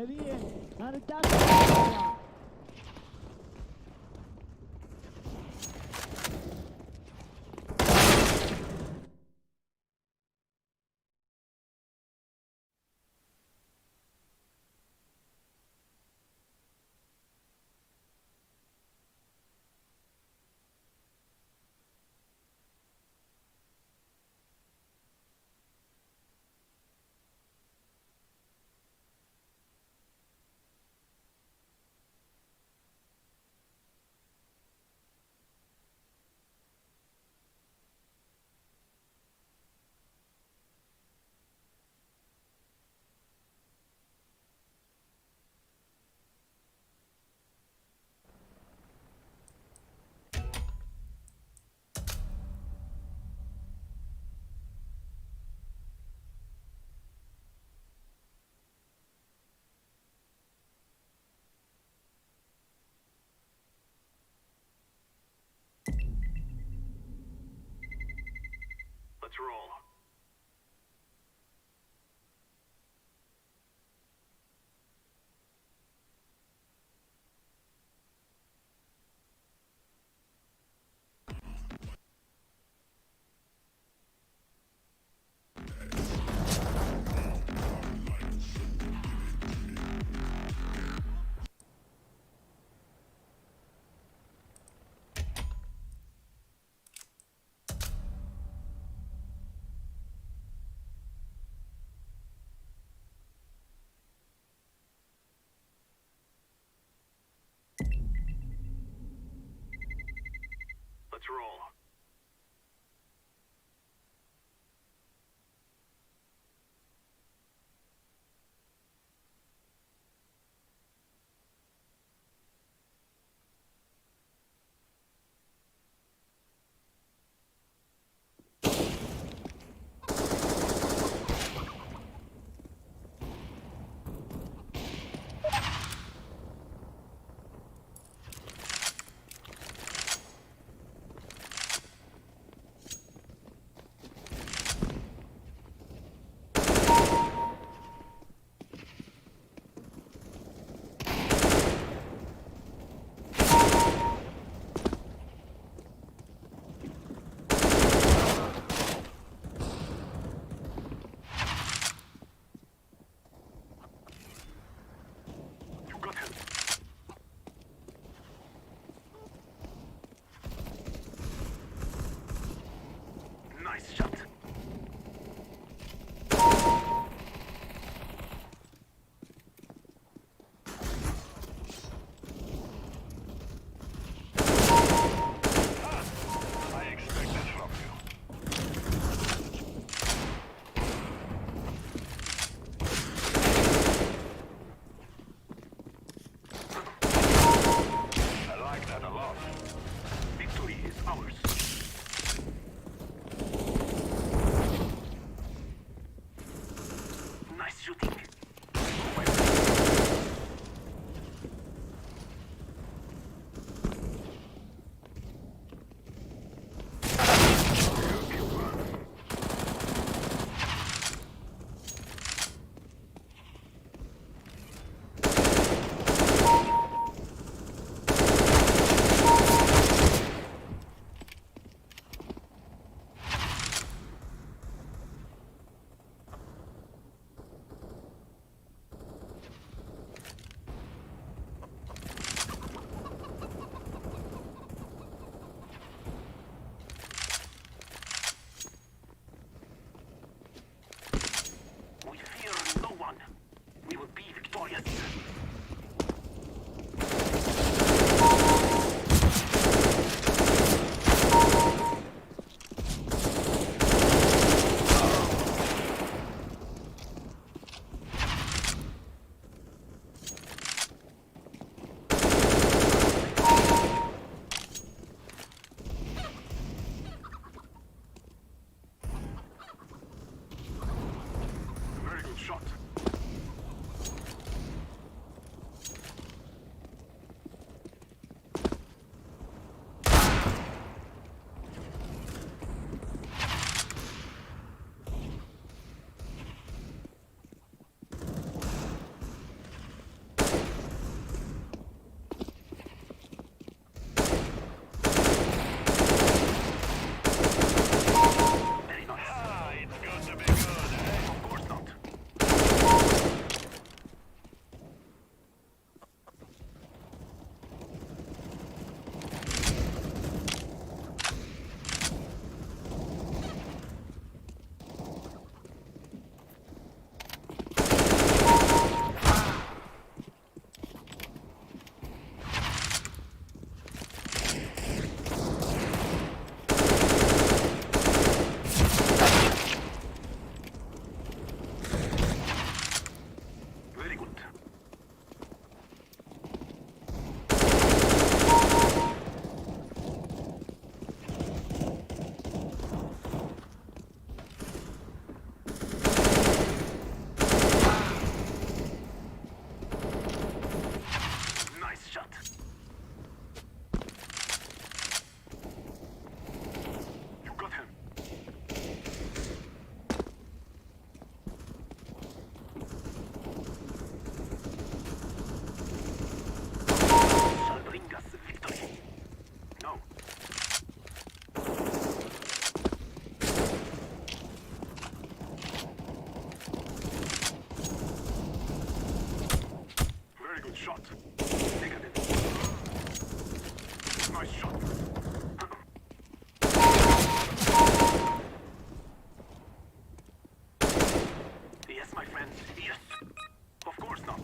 Heavy in. Not a down. Let's roll. shot. Negative. Nice shot. Yes, my friend. Yes. Of course not.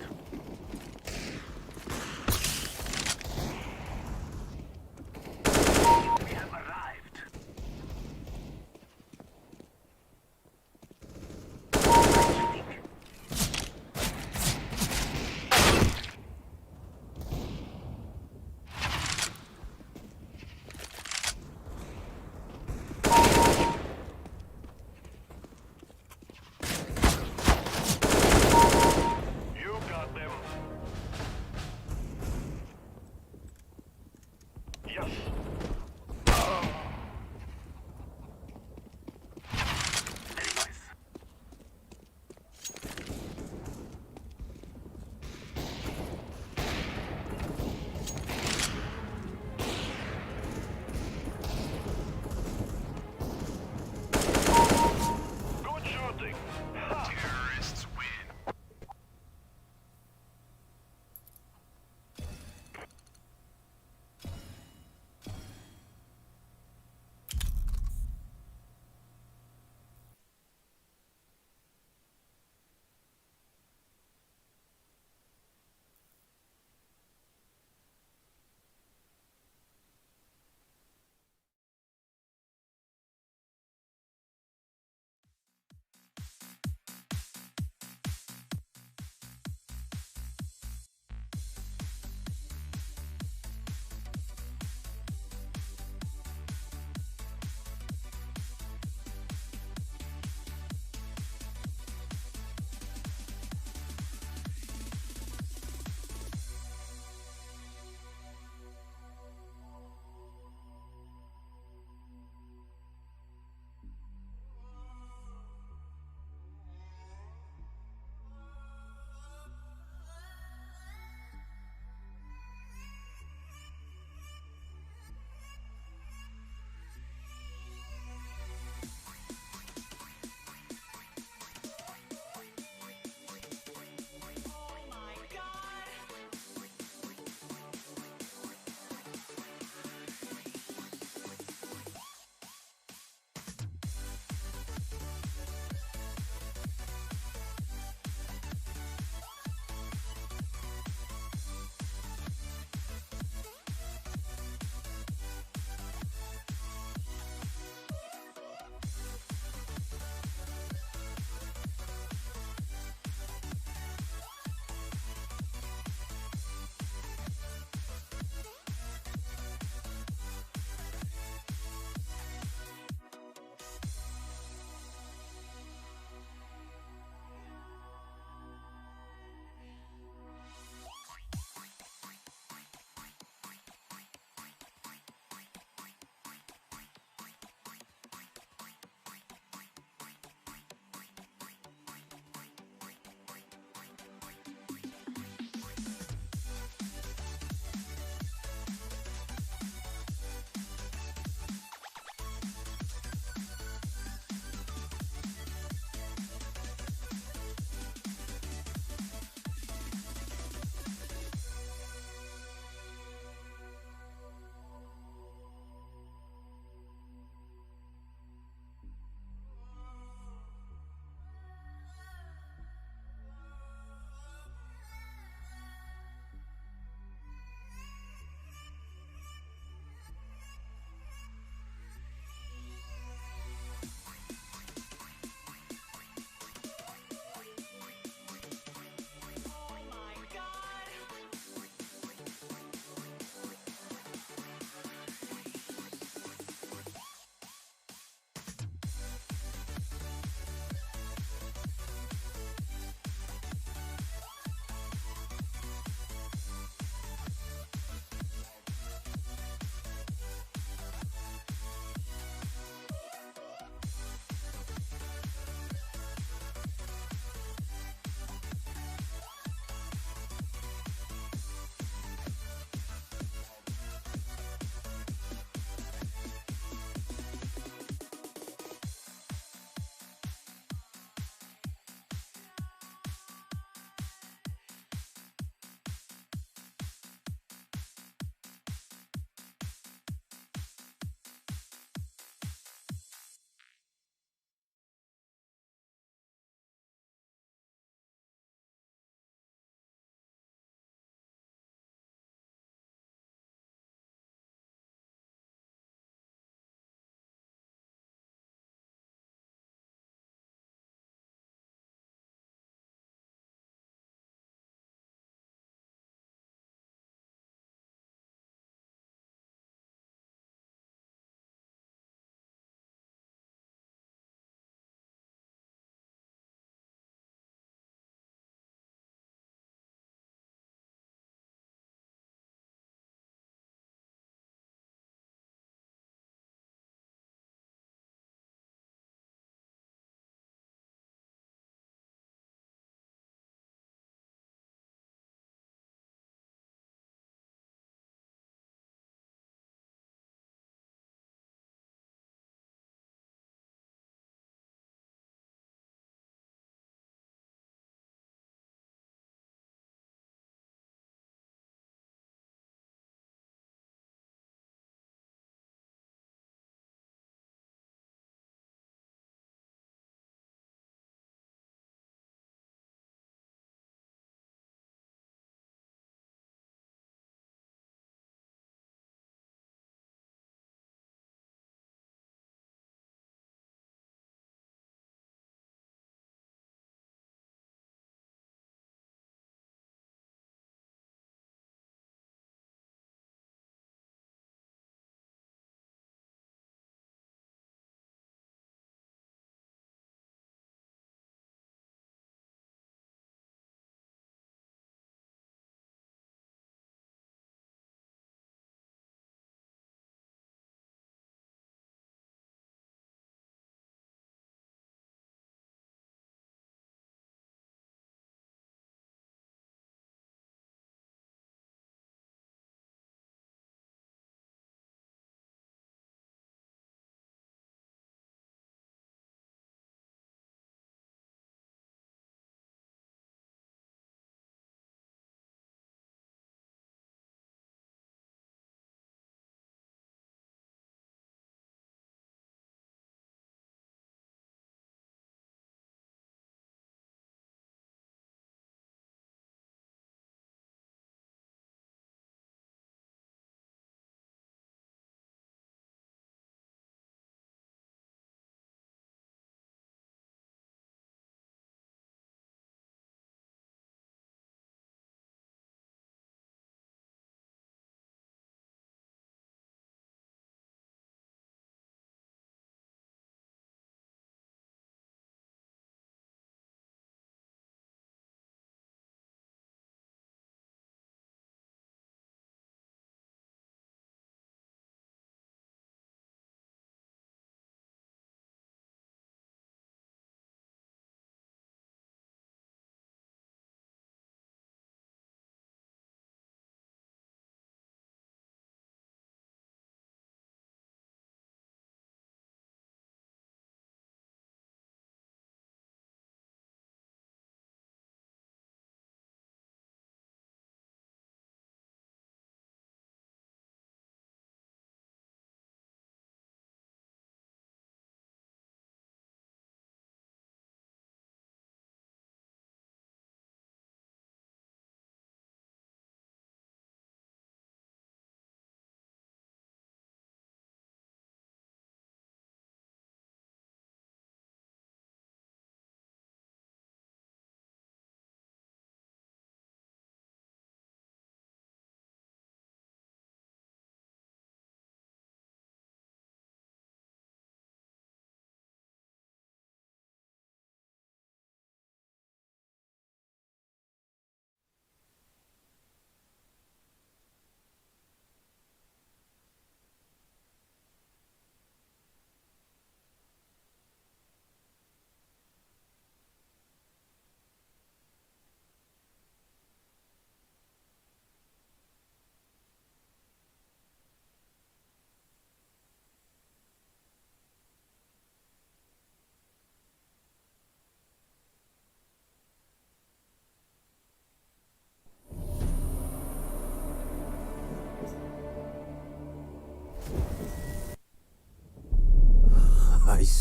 We have arrived.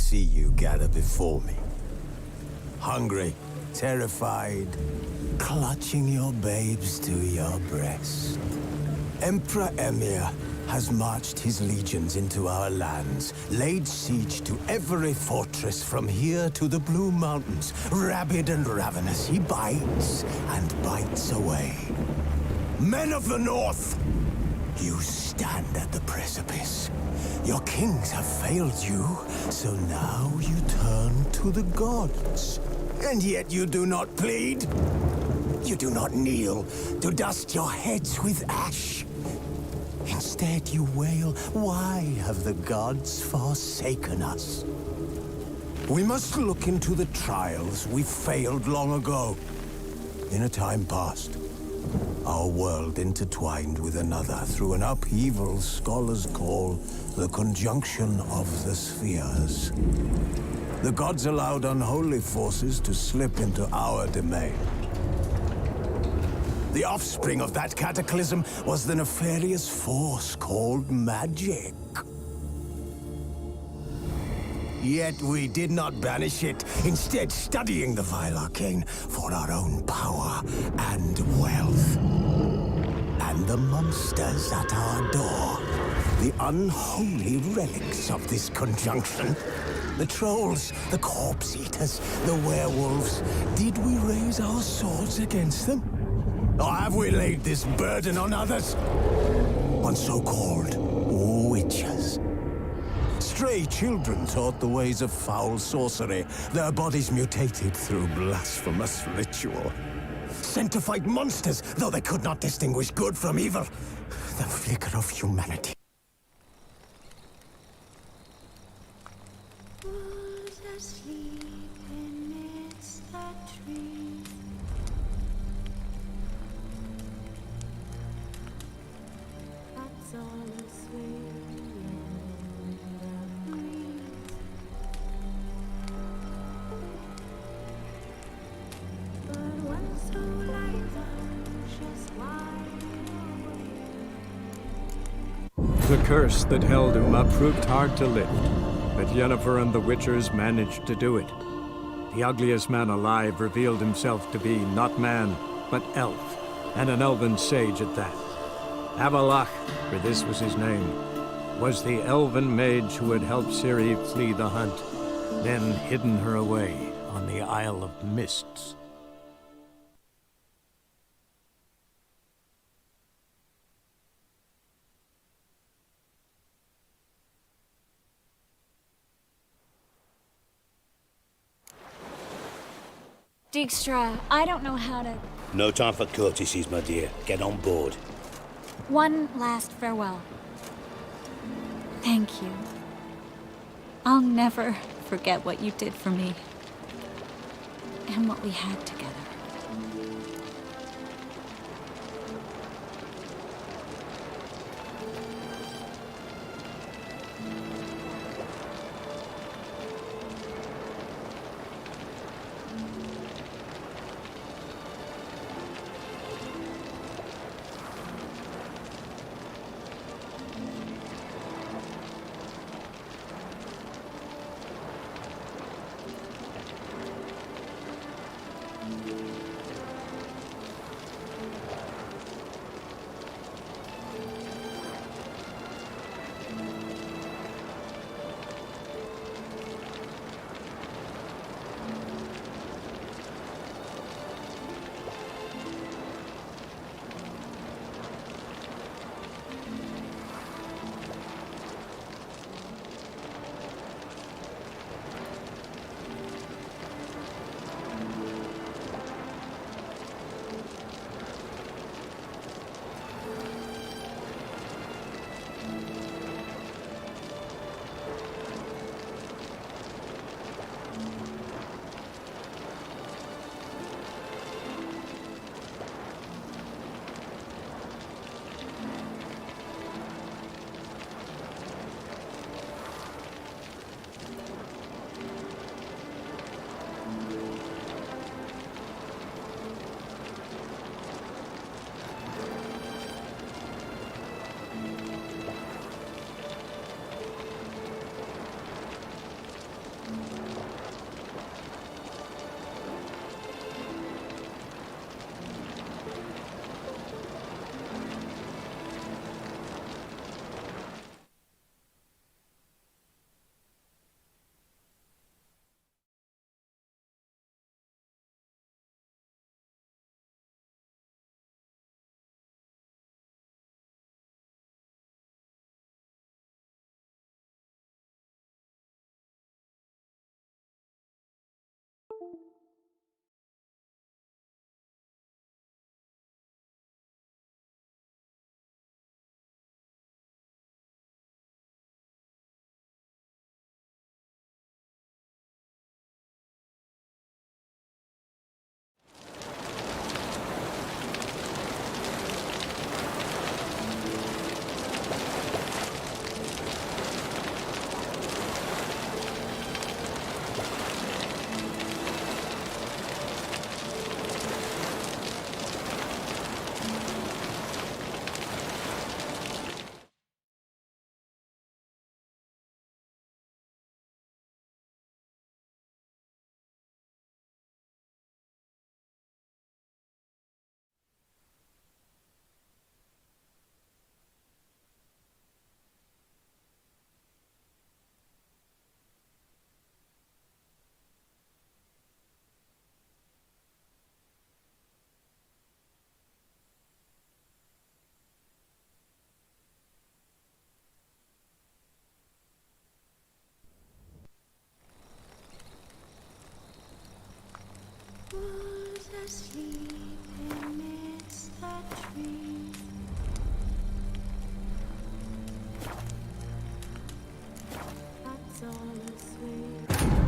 see you gather before me. Hungry, terrified, clutching your babes to your breast. Emperor Emir has marched his legions into our lands, laid siege to every fortress from here to the Blue Mountains. Rabid and ravenous, he bites and bites away. Men of the North, you stand at the precipice. Your kings have failed you, so now you turn to the gods. And yet you do not plead. You do not kneel to dust your heads with ash. Instead you wail, why have the gods forsaken us? We must look into the trials we failed long ago. In a time past, our world intertwined with another through an upheaval scholars call the conjunction of the spheres. The gods allowed unholy forces to slip into our domain. The offspring of that cataclysm was the nefarious force called magic. Yet we did not banish it, instead studying the vile arcane for our own power and wealth. And the monsters at our door, the unholy relics of this conjunction. The trolls, the corpse-eaters, the werewolves. Did we raise our swords against them? Or have we laid this burden on others? On so-called witches. Stray children taught the ways of foul sorcery, their bodies mutated through blasphemous ritual. Sent to fight monsters, though they could not distinguish good from evil. The flicker of humanity. The curse that held Uma proved hard to lift, but Yennefer and the Witchers managed to do it. The ugliest man alive revealed himself to be not man, but elf, and an elven sage at that. Avalach, for this was his name, was the elven mage who had helped Ciri flee the hunt, then hidden her away on the Isle of Mists. Dijkstra, I don't know how to... No time for courtesies, my dear. Get on board. One last farewell. Thank you. I'll never forget what you did for me. And what we had together.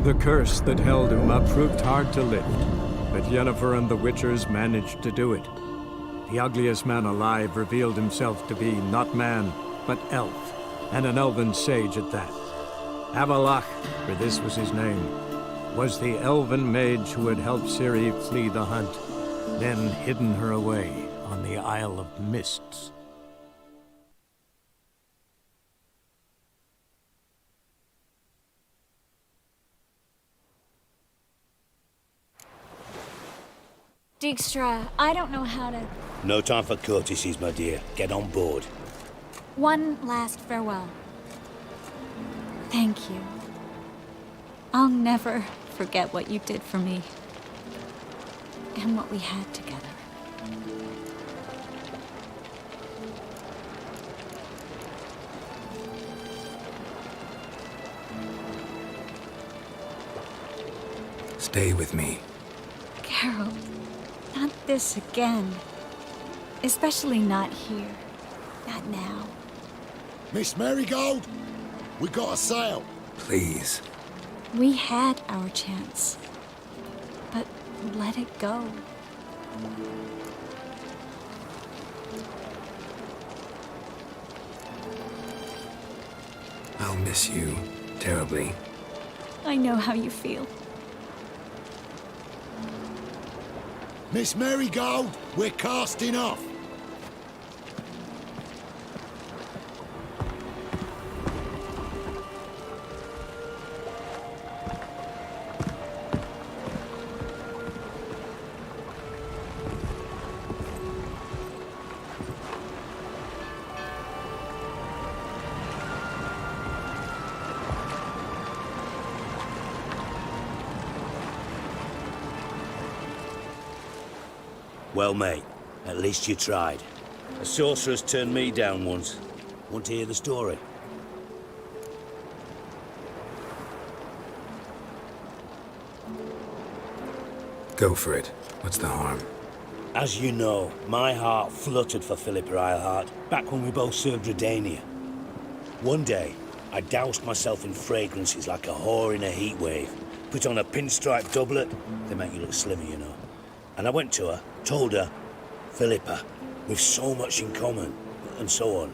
The curse that held Uma proved hard to lift, but Yennefer and the Witchers managed to do it. The ugliest man alive revealed himself to be not man, but elf, and an elven sage at that. Avalach, for this was his name, was the elven mage who had helped Ciri flee the hunt, then hidden her away on the Isle of Mists. Dijkstra, I don't know how to... No time for courtesies, my dear. Get on board. One last farewell. Thank you. I'll never forget what you did for me. And what we had together. Stay with me. Carol, not this again. Especially not here. Not now. Miss Marigold, we got a sail. Please. We had our chance. But let it go. I'll miss you terribly. I know how you feel. Miss Marigold, we're casting off. Well, mate, at least you tried. A sorceress turned me down once. Want to hear the story? Go for it. What's the harm? As you know, my heart fluttered for Philippa Eilhart back when we both served Redania. One day, I doused myself in fragrances like a whore in a heatwave. Put on a pinstripe doublet. They make you look slimmer, you know. And I went to her, told her, Philippa, we've so much in common, and so on.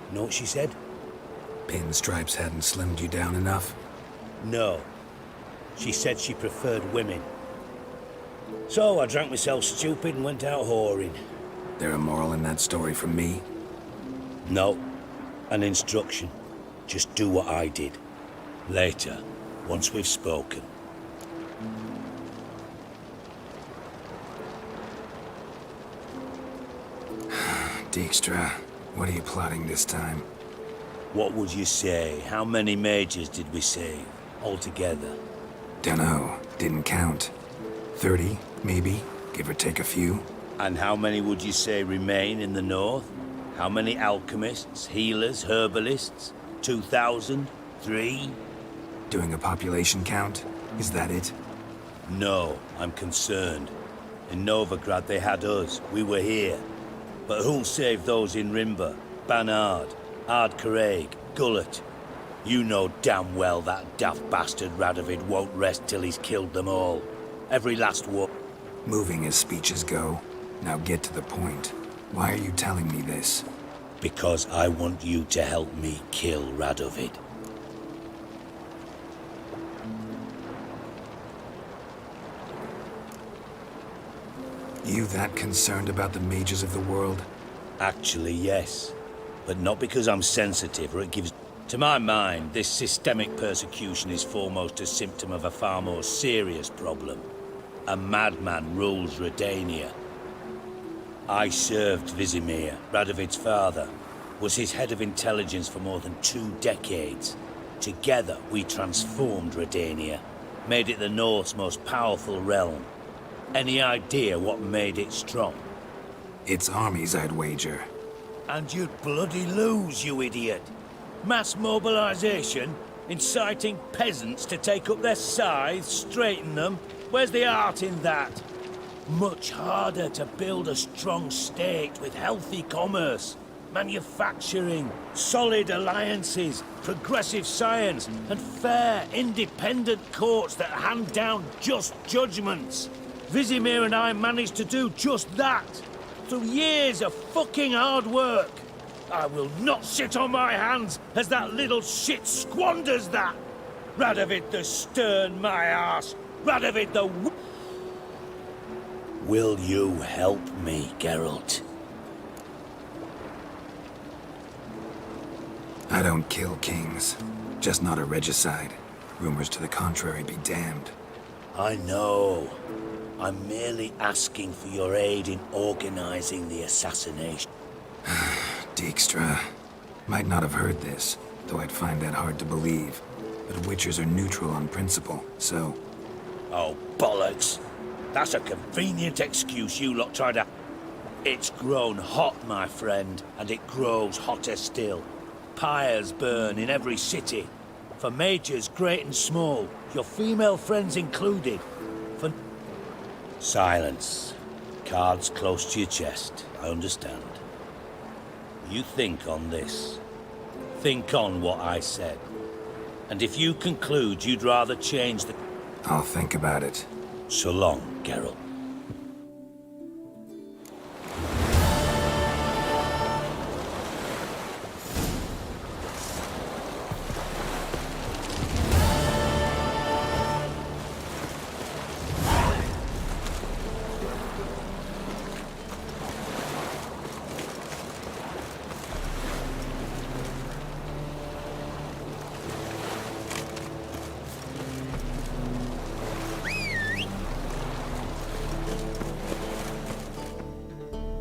You know what she said? Pinstripes hadn't slimmed you down enough? No. She said she preferred women. So I drank myself stupid and went out whoring. There a moral in that story from me? No. An instruction. Just do what I did. Later, once we've spoken. Dijkstra, what are you plotting this time? What would you say? How many mages did we save, altogether? Dunno, didn't count. 30, maybe, give or take a few. And how many would you say remain in the north? How many alchemists, healers, herbalists? 2,000? 3? Doing a population count? Is that it? No, I'm concerned. In Novigrad they had us, we were here. But who'll save those in Rimba, Banard, Ardcaraig, Gullet? You know damn well that daft bastard Radovid won't rest till he's killed them all. Every last one. Moving as speeches go. Now get to the point. Why are you telling me this? Because I want you to help me kill Radovid. You that concerned about the mages of the world? Actually, yes. But not because I'm sensitive or it gives... To my mind, this systemic persecution is foremost a symptom of a far more serious problem. A madman rules Redania. I served Vizimir, Radovid's father, was his head of intelligence for more than 2 decades. Together, we transformed Redania, made it the North's most powerful realm. Any idea what made it strong? Its armies, I'd wager. And you'd bloody lose, you idiot. Mass mobilization, inciting peasants to take up their scythes, straighten them. Where's the art in that? Much harder to build a strong state with healthy commerce. manufacturing, solid alliances, progressive science, and fair, independent courts that hand down just judgments. Vizimir and I managed to do just that, through years of fucking hard work. I will not sit on my hands as that little shit squanders that. Radovid the Stern, my ass. Radovid the... Will you help me, Geralt? I don't kill kings. Just not a regicide. Rumors to the contrary be damned. I know. I'm merely asking for your aid in organizing the assassination. Dijkstra. Might not have heard this, though I'd find that hard to believe. But Witchers are neutral on principle, so... Oh, bollocks. That's a convenient excuse you lot try to... It's grown hot, my friend, and it grows hotter still. Pyres burn in every city. For majors great and small, your female friends included. For... Silence. Cards close to your chest, I understand. You think on this. Think on what I said. And if you conclude you'd rather change the... I'll think about it. So long, Geralt.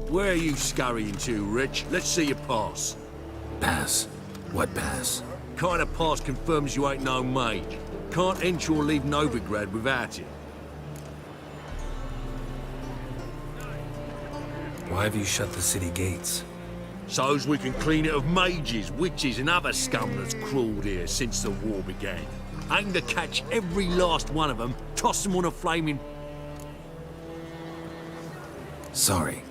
Where are you scurrying to, Rich? Let's see your pass. Pass? What pass? Kind of pass confirms you ain't no mage. Can't enter or leave Novigrad without it. Why have you shut the city gates? So's we can clean it of mages, witches and other scum that's crawled here since the war began. Aim to catch every last one of them, toss them on a flaming... Sorry.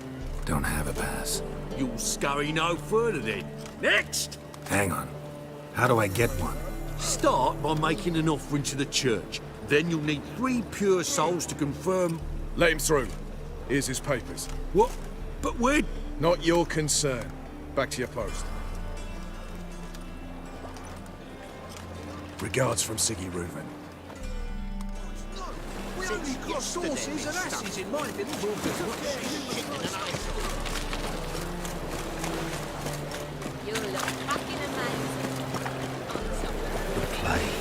Don't have a pass. You'll scurry no further then. Next! Hang on. How do I get one? Start by making an offering to the church. Then you'll need 3 pure souls to confirm... Let him through. Here's his papers. What? But we're... Not your concern. Back to your post. Regards from Siggy Reuven. We only got sauces and asses in my little You look fucking amazing. The plague.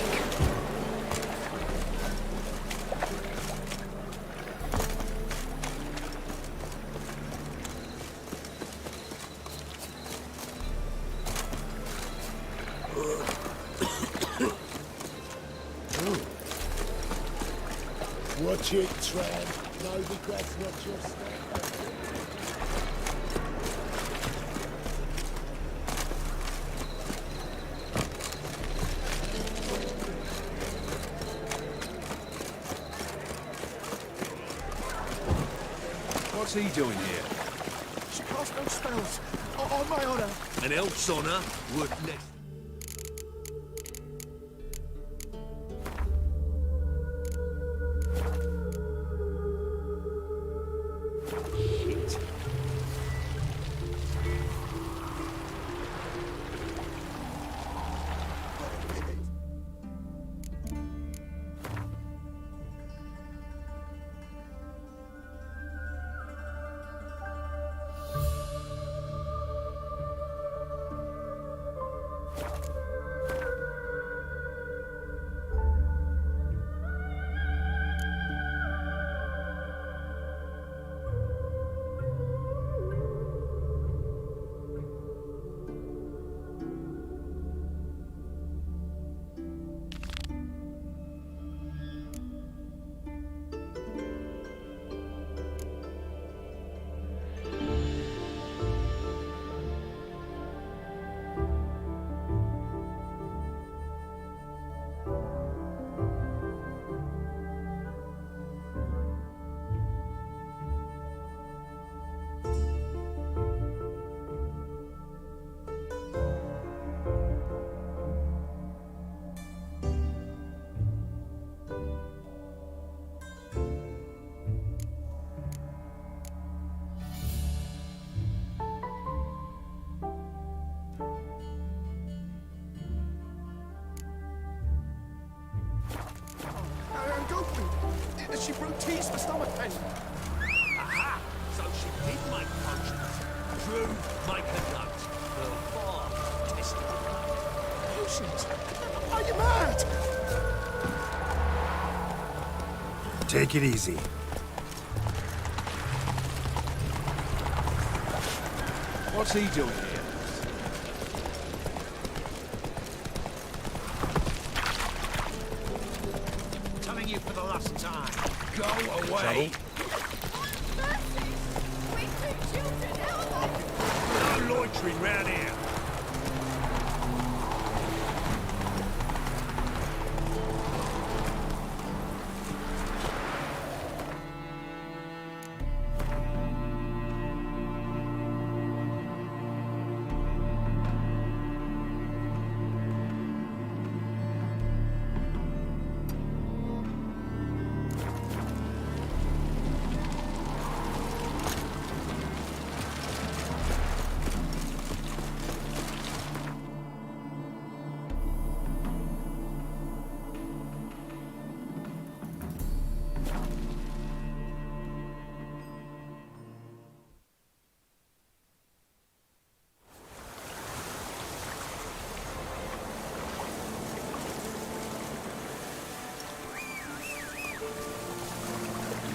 Watch it, Tran. No regrets, not just... What's he doing here? She cast no spells. On my honor. An elf's honor worth less... tease for stomach pain. Aha! So she did make potions. True, make a note. Her father tested them. Potions? Are you mad? Take it easy. What's he doing here? Telling you for the last time. Go away. No loitering round here.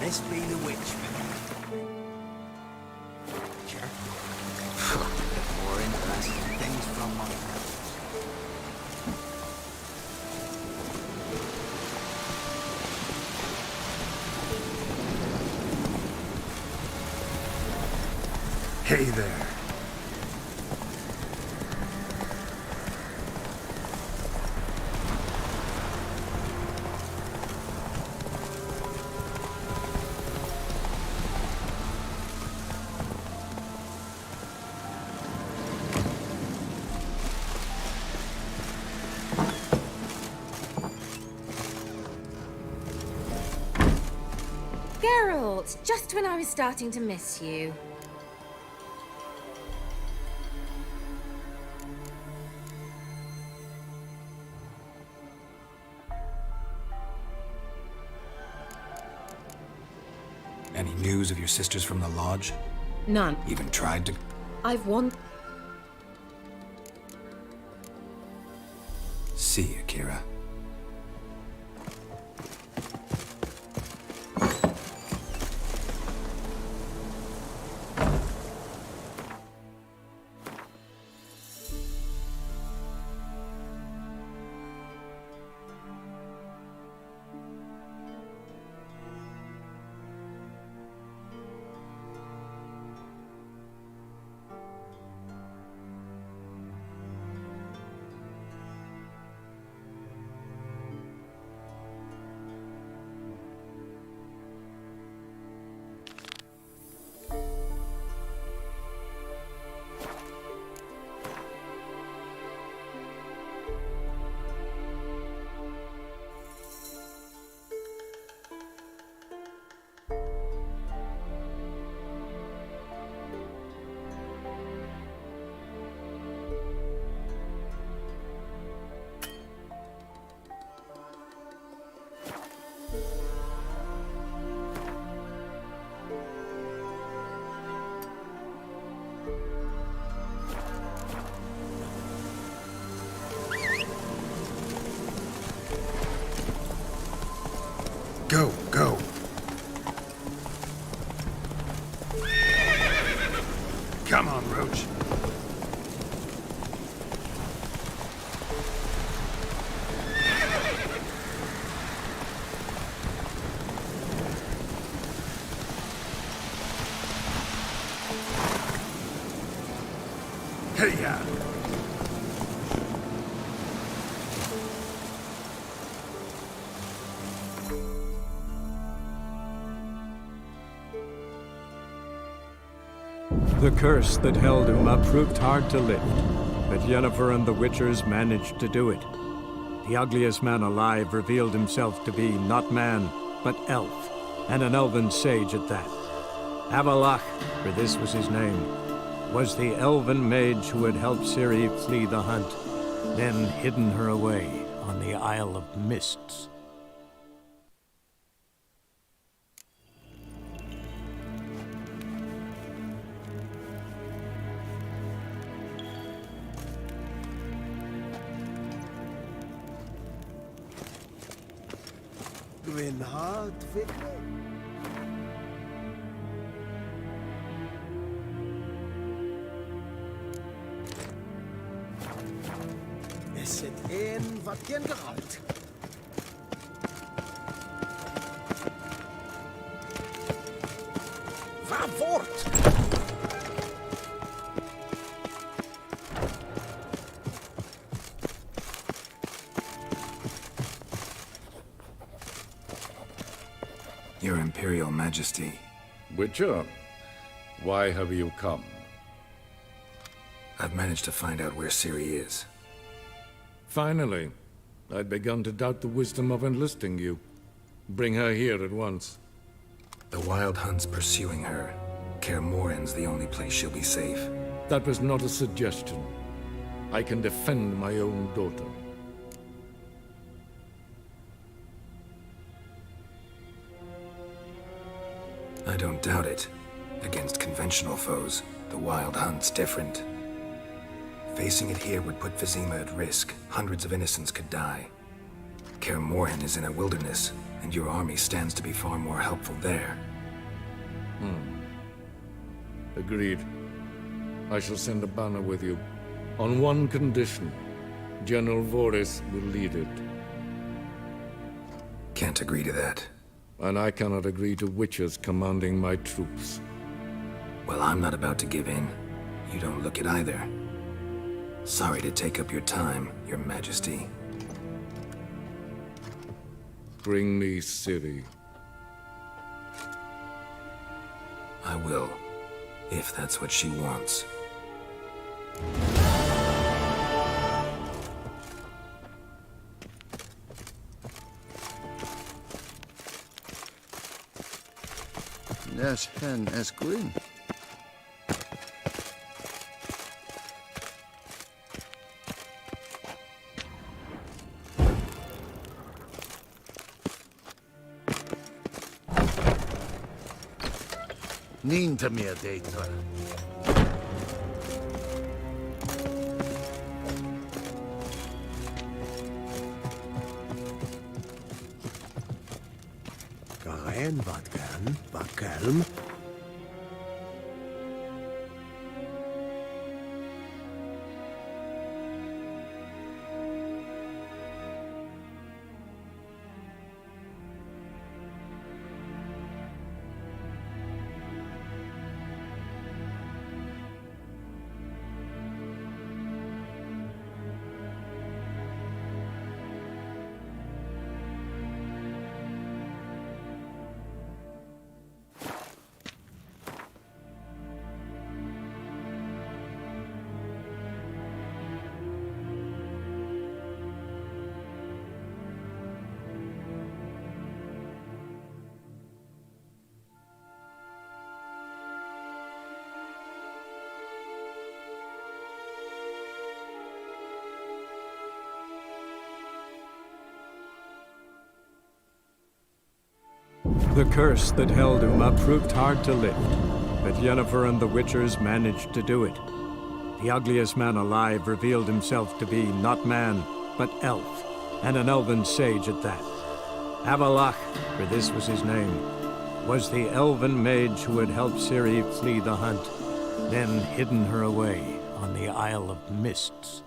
This be the witch. Sure. More interesting things from my house. Hey there. Geralt, just when I was starting to miss you. Any news of your sisters from the lodge? None. Even tried to... I've won. See you, Kira. Go, go. Come on, Roach. Hey-ya. The curse that held Uma proved hard to lift, but Yennefer and the Witchers managed to do it. The ugliest man alive revealed himself to be not man, but elf, and an elven sage at that. Avalach, for this was his name, was the elven mage who had helped Ciri flee the hunt, then hidden her away on the Isle of Mists. Win hard, Victor. Es zit één wat geen gehaald. Waar wordt? Your Imperial Majesty. Witcher, why have you come? I've managed to find out where Ciri is. Finally. I'd begun to doubt the wisdom of enlisting you. Bring her here at once. The Wild Hunt's pursuing her. Kaer Morhen's the only place she'll be safe. That was not a suggestion. I can defend my own daughter. I don't doubt it. Against conventional foes, the Wild Hunt's different. Facing it here would put Vizima at risk. Hundreds of innocents could die. Kaer Morhen is in a wilderness, and your army stands to be far more helpful there. Agreed. I shall send a banner with you. On one condition. General Voris will lead it. Can't agree to that. And I cannot agree to Witchers commanding my troops. Well, I'm not about to give in. You don't look it either. Sorry to take up your time, Your Majesty. Bring me Ciri. I will, if that's what she wants. Yes, hen es grün. Ninta mir data. Karen, wat kan? Wat kalm? The curse that held Uma proved hard to lift, but Yennefer and the Witchers managed to do it. The ugliest man alive revealed himself to be not man, but elf, and an elven sage at that. Avalach, for this was his name, was the elven mage who had helped Ciri flee the hunt, then hidden her away on the Isle of Mists.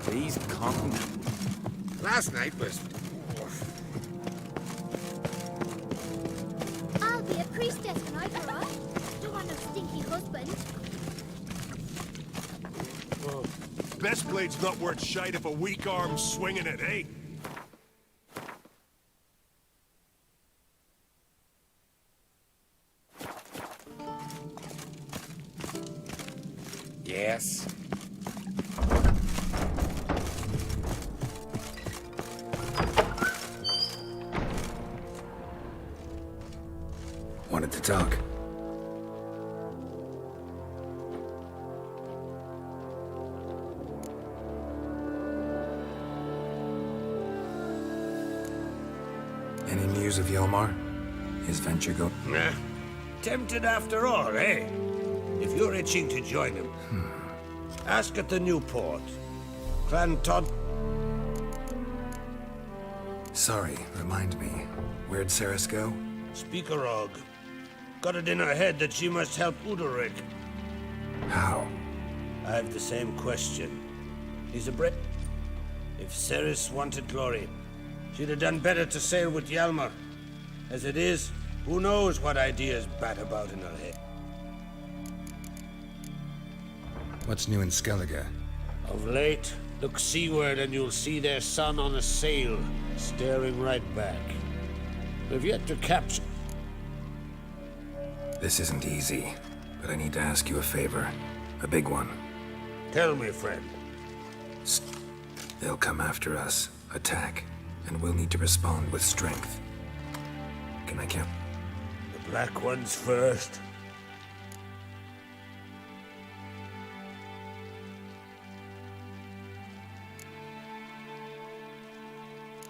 Please calm. Last night was... I'll be a priestess when I grow up. Don't want no stinky husband. Best blade's not worth shite if a weak arm's swinging it, eh? Yes. Wanted to talk. Any news of Yelmar? His venture go... Nah. Tempted after all, eh? If you're itching to join him, ask at the new port. Clan Todd... Sorry, remind me. Where'd Ceres go? Speakerog. Got it in her head that she must help Udalric. How? I have the same question. He's a Brit. If Ceres wanted glory, she'd have done better to sail with Hjalmar. As it is, who knows what ideas bat about in her head. What's new in Skellige? Of late, look seaward and you'll see their son on a sail, staring right back. We've yet to capture... This isn't easy, but I need to ask you a favor. A big one. Tell me, friend. They'll come after us, attack, and we'll need to respond with strength. Can I count? The black ones first.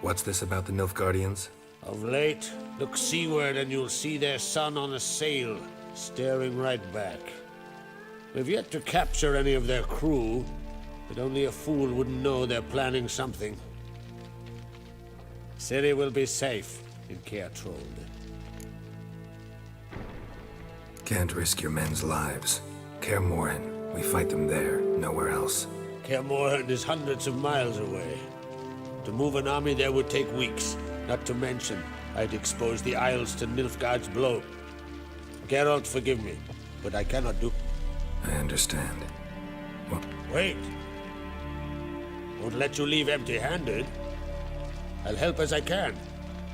What's this about the Nilfgaardians? Of late, look seaward and you'll see their son on a sail, staring right back. We've yet to capture any of their crew, but only a fool wouldn't know they're planning something. City will be safe in Keatrold. Can't risk your men's lives. Kaer Morhen, we fight them there, nowhere else. Kaer Morhen is hundreds of miles away. To move an army there would take weeks, not to mention I'd expose the Isles to Nilfgaard's blow. Geralt, forgive me, but I cannot do... I understand. Well... Wait! Won't let you leave empty-handed. I'll help as I can.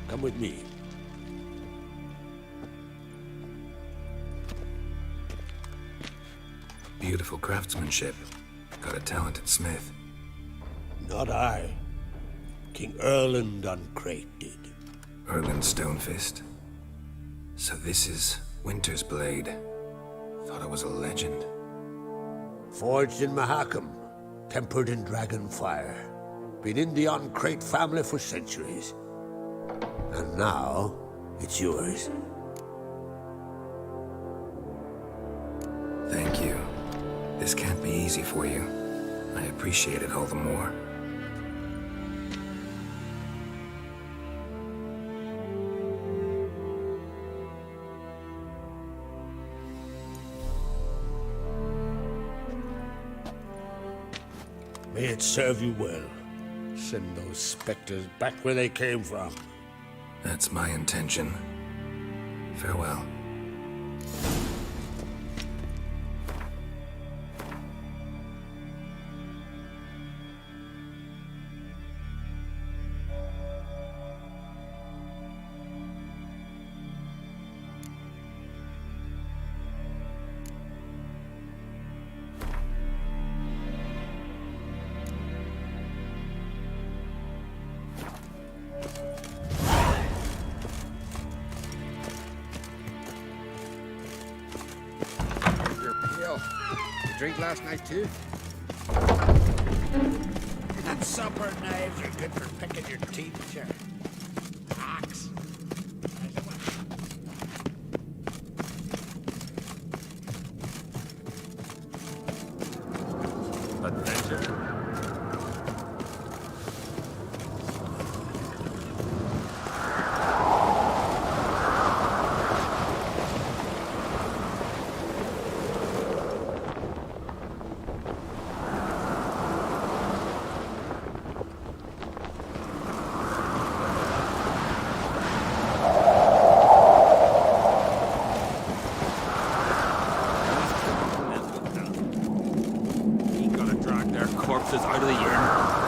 Come with me. Beautiful craftsmanship. Got a talented smith. Not I. King Erland Uncrate did. Erland Stonefist? So this is Winter's blade. Thought it was a legend. Forged in Mahakam, tempered in dragon fire. Been in the Uncrate family for centuries. And now, it's yours. Thank you. This can't be easy for you. I appreciate it all the more. May it serve you well. Send those specters back where they came from. That's my intention. Farewell. Drink last night too? And supper knives are good for picking your teeth, sure. Axe. Adventure? monsters out of the inn.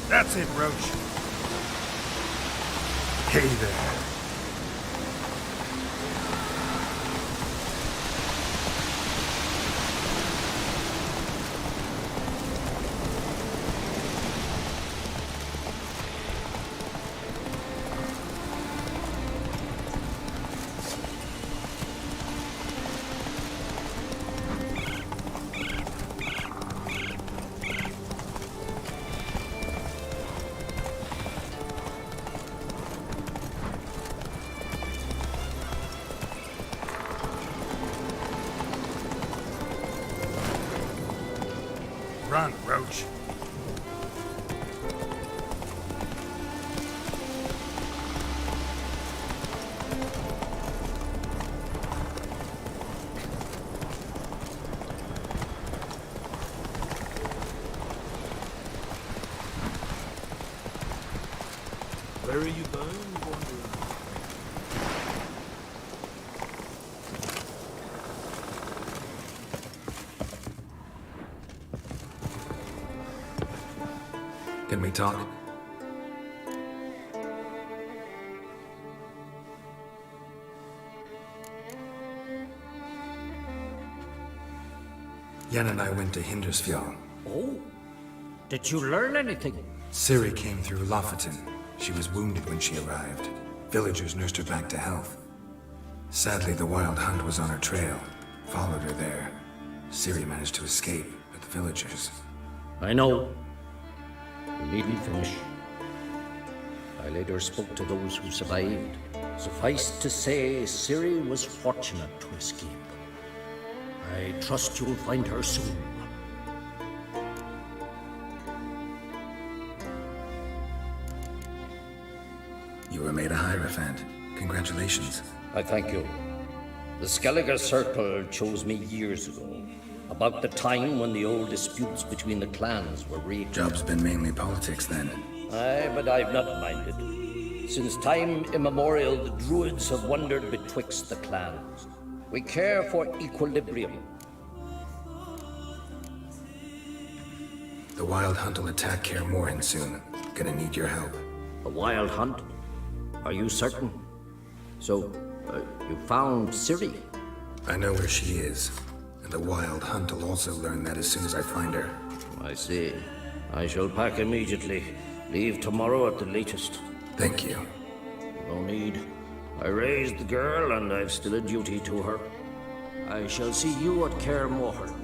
That's it, Roach. Hey there. Run, Roach. Where are you going, Wanderer? Can we talk? Yen and I went to Hindersfjall. Oh? Did you learn anything? Ciri came through Lofoten. She was wounded when she arrived. Villagers nursed her back to health. Sadly, the Wild Hunt was on her trail. Followed her there. Ciri managed to escape, but the villagers... I know. You needn't finish. I later spoke to those who survived. Suffice to say, Ciri was fortunate to escape. I trust you'll find her soon. You were made a Hierophant. Congratulations. I thank you. The Skellige Circle chose me years ago, about the time when the old disputes between the clans were raging. Job's been mainly politics then. Aye, but I've not minded. Since time immemorial, the druids have wandered betwixt the clans. We care for equilibrium. The Wild Hunt will attack Kaer Morhen soon. Gonna need your help. A wild hunt? Are you certain? So, you found Ciri? I know where she is. And the Wild Hunt will also learn that as soon as I find her. I see. I shall pack immediately. Leave tomorrow at the latest. Thank you. No need. I raised the girl, and I've still a duty to her. I shall see you at Kaer Morhen.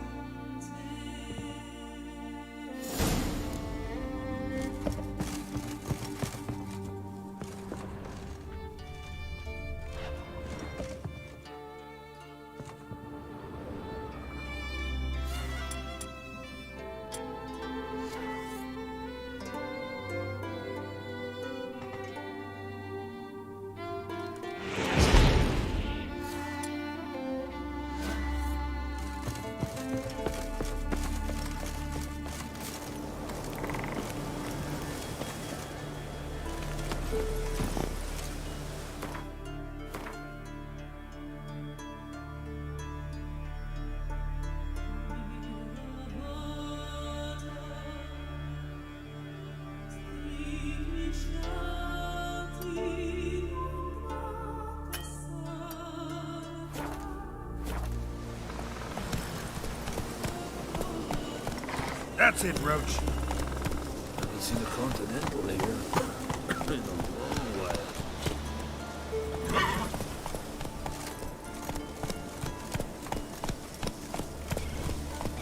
That's it, Roach. Haven't seen a Continental here in a long while.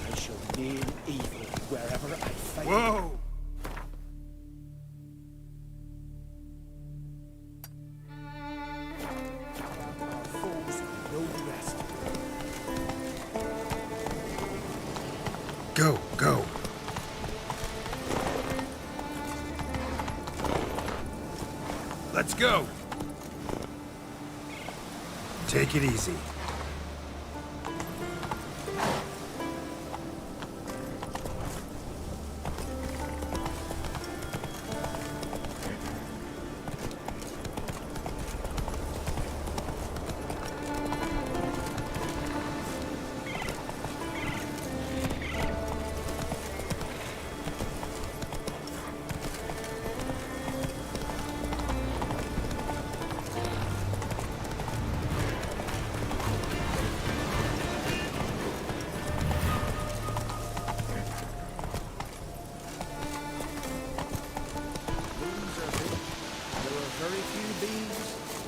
I shall name evil wherever I find Whoa! our foes no rest. Go, go. Let's go. Take it easy.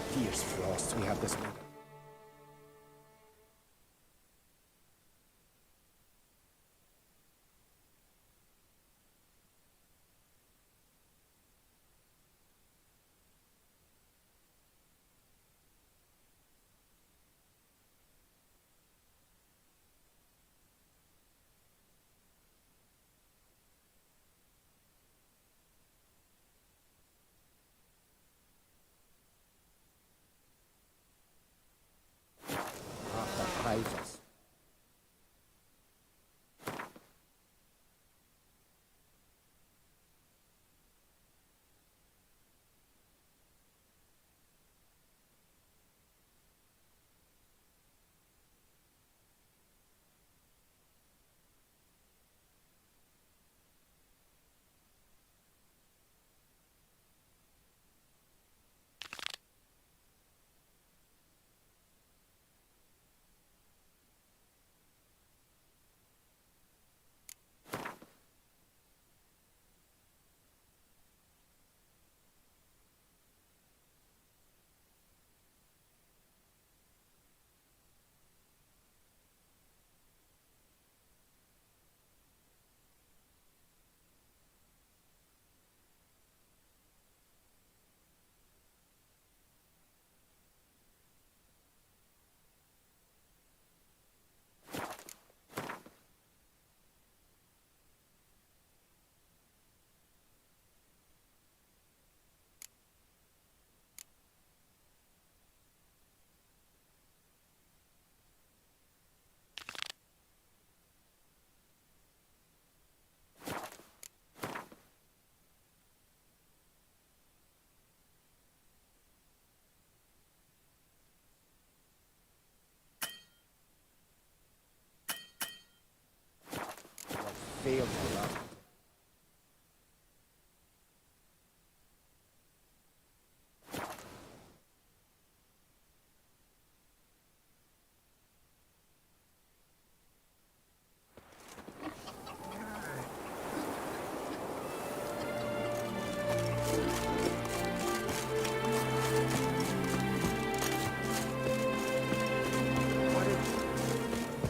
Fierce frosts we have this winter. Us. Failed my last.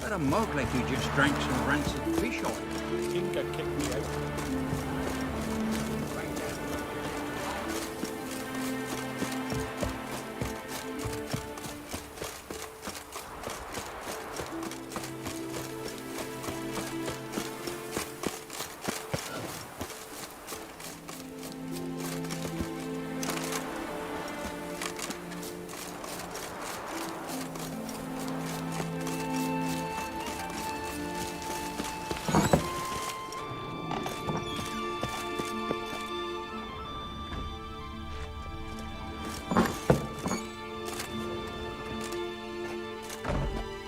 What a mug like you just drank some rancid fish oil. Inca kicked me out.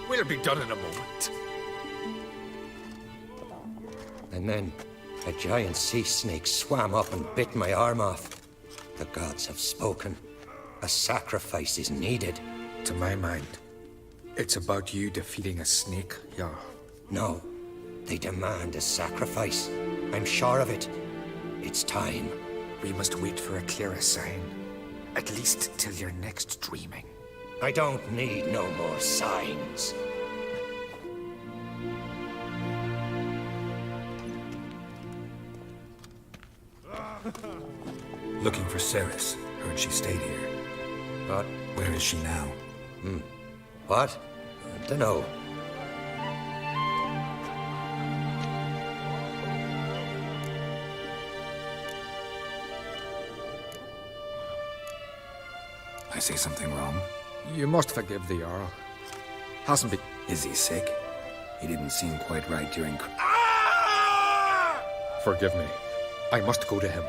We'll be done in a moment. And then a giant sea snake swam up and bit my arm off. The gods have spoken. A sacrifice is needed. To my mind, it's about you defeating a snake, yeah. No. They demand a sacrifice. I'm sure of it. It's time. We must wait for a clearer sign. At least till your next dreaming. I don't need no more signs. Looking for Ceres. Heard she stayed here. But where is she now? What? Dunno. I say something wrong? You must forgive the Earl. Hasn't been... Is he sick? He didn't seem quite right during... Forgive me. I must go to him.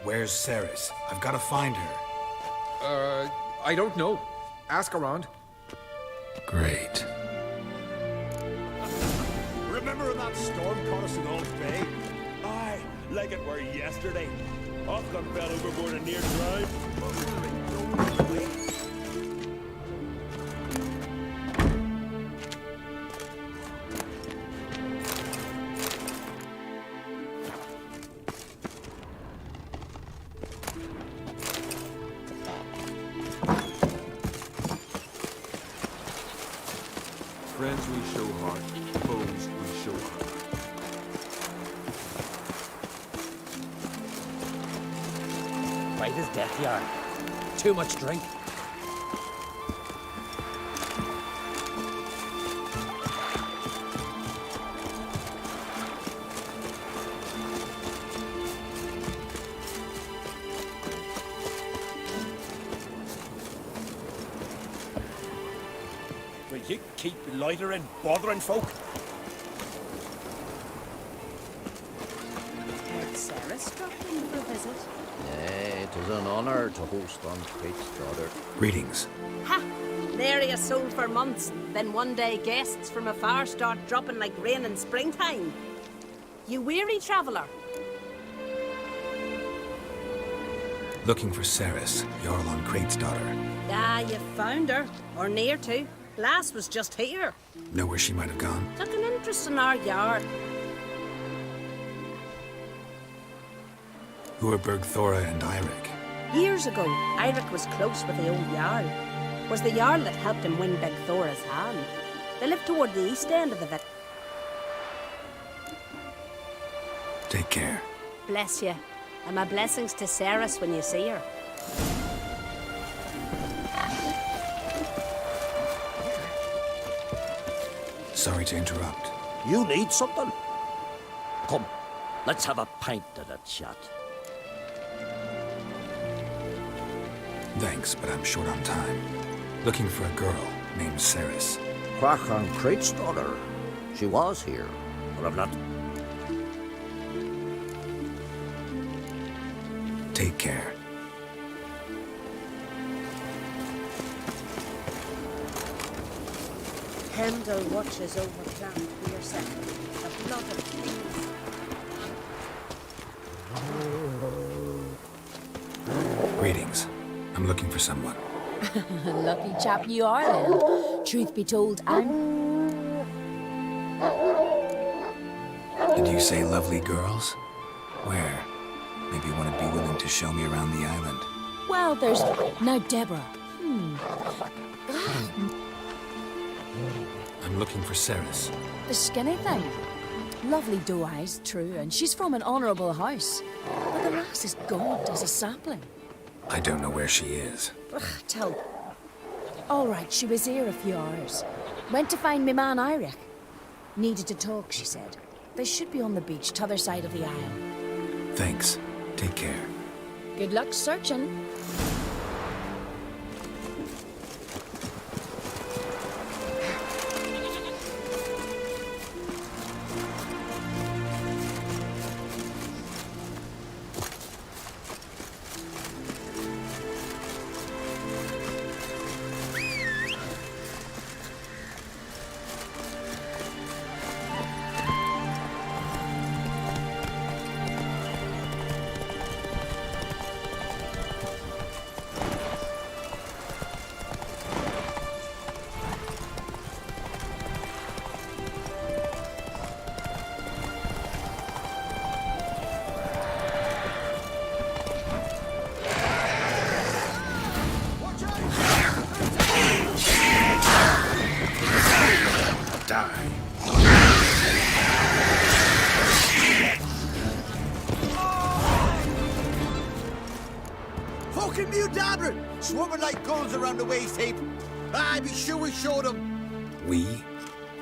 Where's Ceres? I've got to find her. I don't know. Ask around. Great. Remember that storm caught us in Old Bay? Aye, like it were yesterday. Ofcom fell overboard and near drowned. Friends we show heart, foes we show heart. White as death, yard. Too much drink. Will you keep loitering, bothering folk? Had Sarah struck in for a visit? Nay, it is an honor to host on Kate's daughter. Greetings. Ha! There you sold for months. Then one day guests from afar start dropping like rain in springtime. You weary traveller. Looking for Ceres, Jarl on Crate's daughter. Ah, you found her. Or near to. Lass was just here. Know where she might have gone? Took an interest in our yard. Who are Bergthora and Eirik? Years ago, Eirik was close with the old Jarl. Was the Jarl that helped him win Bergthora's hand. They lived toward the east end of the village. Take care. Bless you. And my blessings to Ceres when you see her. Sorry to interrupt. You need something? Come, let's have a pint of that chat. Thanks, but I'm short on time. Looking for a girl named Ceres. Quack on Crate's daughter. She was here, but I'm not. Take care. Handle watches over camp for your second. A blood of things. Greetings. I'm looking for someone. Lucky chap you are, then. Truth be told, Did you say lovely girls? Where? Maybe one would be willing to show me around the island. well, there's... Now, Deborah. I'm looking for Ceres. The skinny thing. Lovely doe eyes, true, and she's from an honourable house. But the lass is gaunt as a sapling. I don't know where she is. Tell... All right, she was here a few hours. Went to find me man Eirik. Needed to talk, she said. They should be on the beach, t'other side of the isle. Thanks. Take care. Good luck searching. fucking Mdr! Swarming like gulls around the waist heap. Ah, be sure we showed them. We?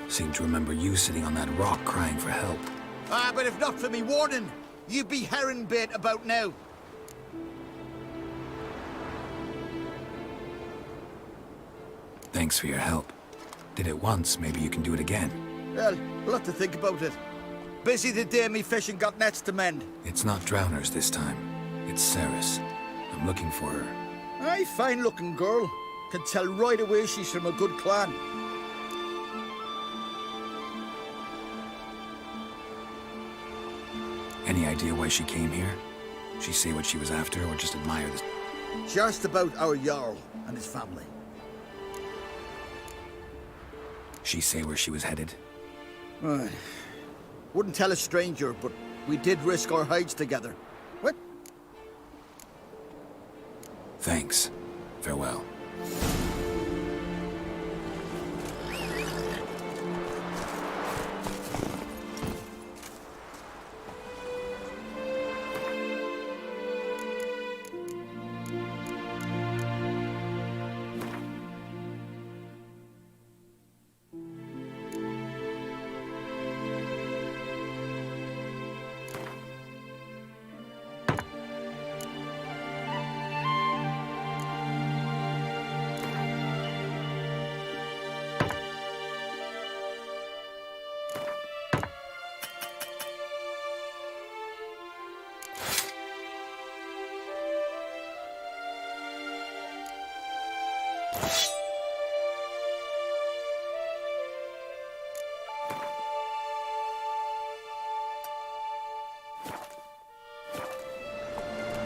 Seem to remember you sitting on that rock crying for help. Ah, but if not for me warning, you'd be herring bait about now. Thanks for your help. Did it once, maybe you can do it again. Well, we'll have to think about it. Busy the day me fishing got nets to mend. It's not drowners this time. It's Ceres. I'm looking for her. Aye, fine-looking girl. Can tell right away she's from a good clan. Any idea why she came here? She say what she was after, or just admire this? She asked about our Jarl and his family. She say where she was headed? Wouldn't tell a stranger, but we did risk our hides together. What? Thanks. Farewell.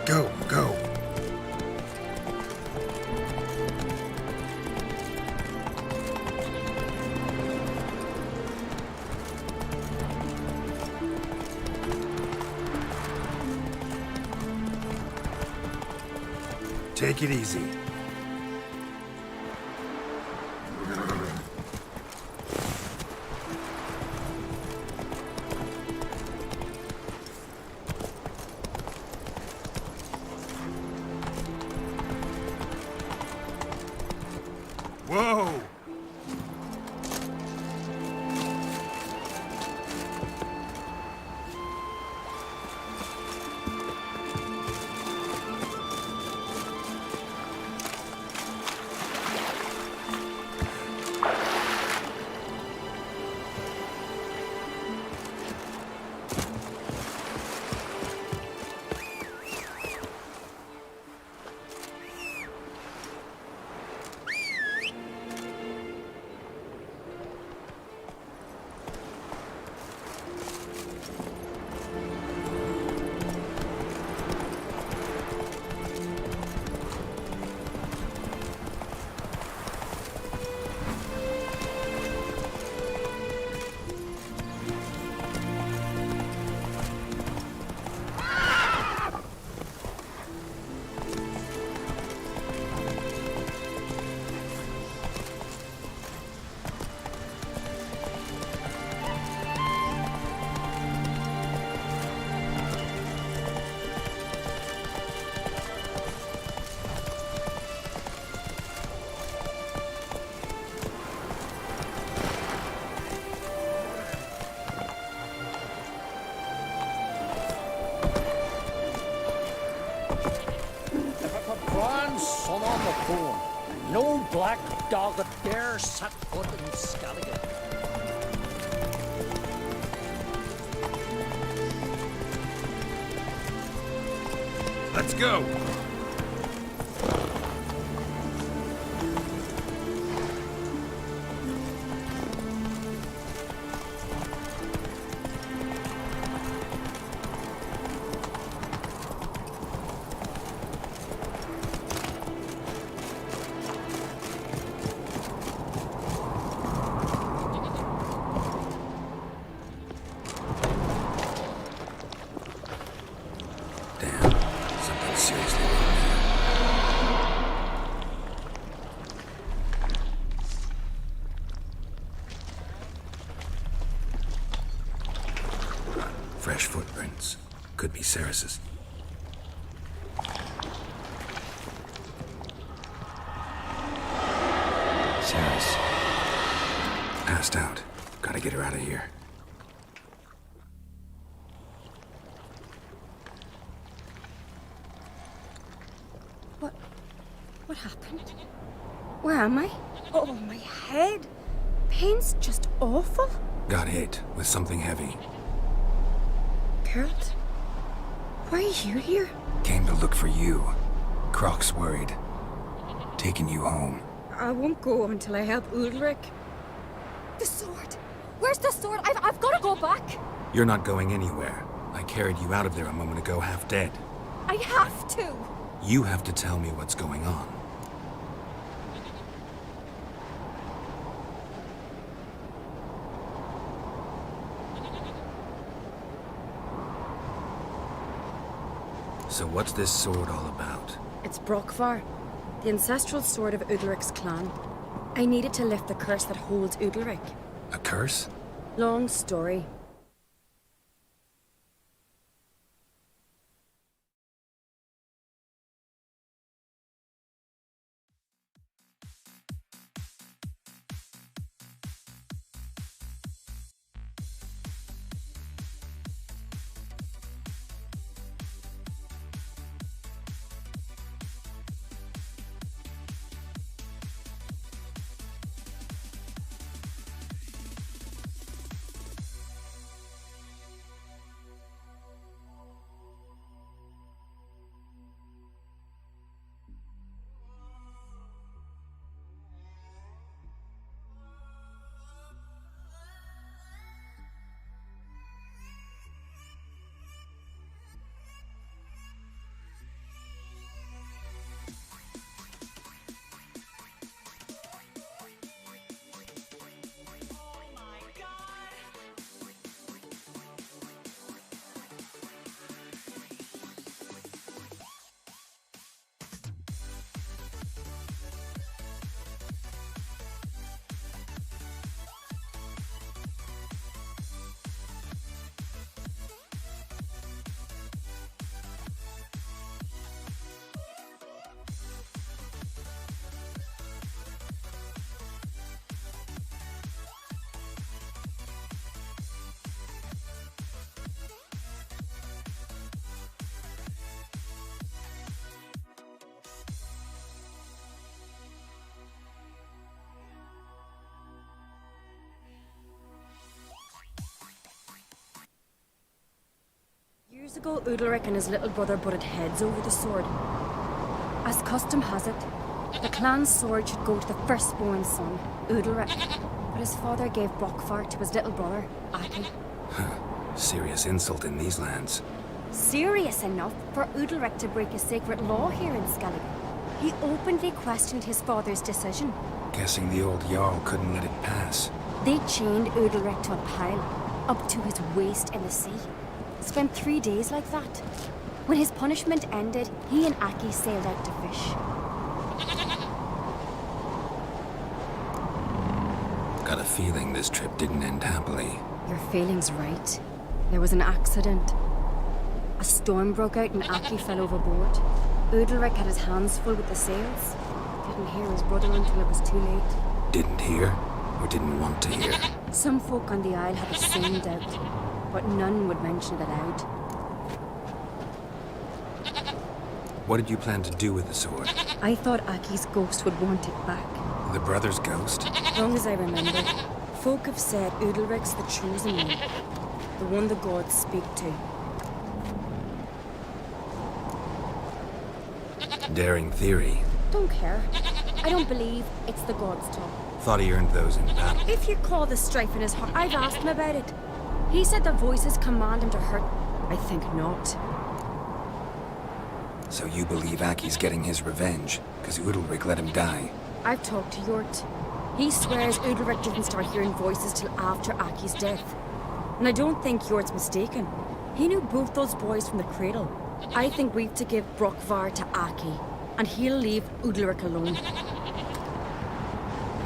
Go, go. Take it easy. Whoa! Son on the phone. No black dog that dare set foot in Scalligan. Let's go! Fresh footprints. Could be Ceres's. passed out. Gotta get her out of here. What happened? Where am I? Oh, my head. Pain's just awful. Got hit with something heavy. Geralt? Why are you here? Came to look for you. Croc's worried. Taking you home. I won't go until I help Ulrich. The sword! Where's the sword? I've got to go back! You're not going anywhere. I carried you out of there a moment ago half dead. I have to! You have to tell me what's going on. So what's this sword all about? It's Brokvar, the ancestral sword of Udalric's clan. I needed to lift the curse that holds Udalric. A curse? Long story. Years ago, Udalric and his little brother butted heads over the sword. As custom has it, the clan's sword should go to the firstborn son, Udalric. But his father gave Brokvar to his little brother, Aki. Serious insult in these lands. Serious enough for Udalric to break a sacred law here in Skellige. He openly questioned his father's decision. Guessing the old Jarl couldn't let it pass. They chained Udalric to a pile, up to his waist in the sea. Spent 3 days like that. When his punishment ended, he and Aki sailed out to fish. Got a feeling this trip didn't end happily. Your feeling's right. There was an accident. A storm broke out and Aki fell overboard. Udalric had his hands full with the sails. Didn't hear his brother until it was too late. Didn't hear, or didn't want to hear? Some folk on the Isle had the same doubt, but none would mention it aloud. What did you plan to do with the sword? I thought Aki's ghost would want it back. The brother's ghost? Long as I remember, folk have said Udalric's the chosen one. The one the gods speak to. Daring theory. Don't care. I don't believe it's the gods' talk. Thought he earned those in battle. If you call the strife in his heart, I've asked him about it. He said the voices command him to hurt. I think not. So you believe Aki's getting his revenge, because Udalric let him die? I've talked to Yort. He swears Udalric didn't start hearing voices till after Aki's death. And I don't think Yort's mistaken. He knew both those boys from the cradle. I think we've to give Brokvar to Aki, and he'll leave Udalric alone.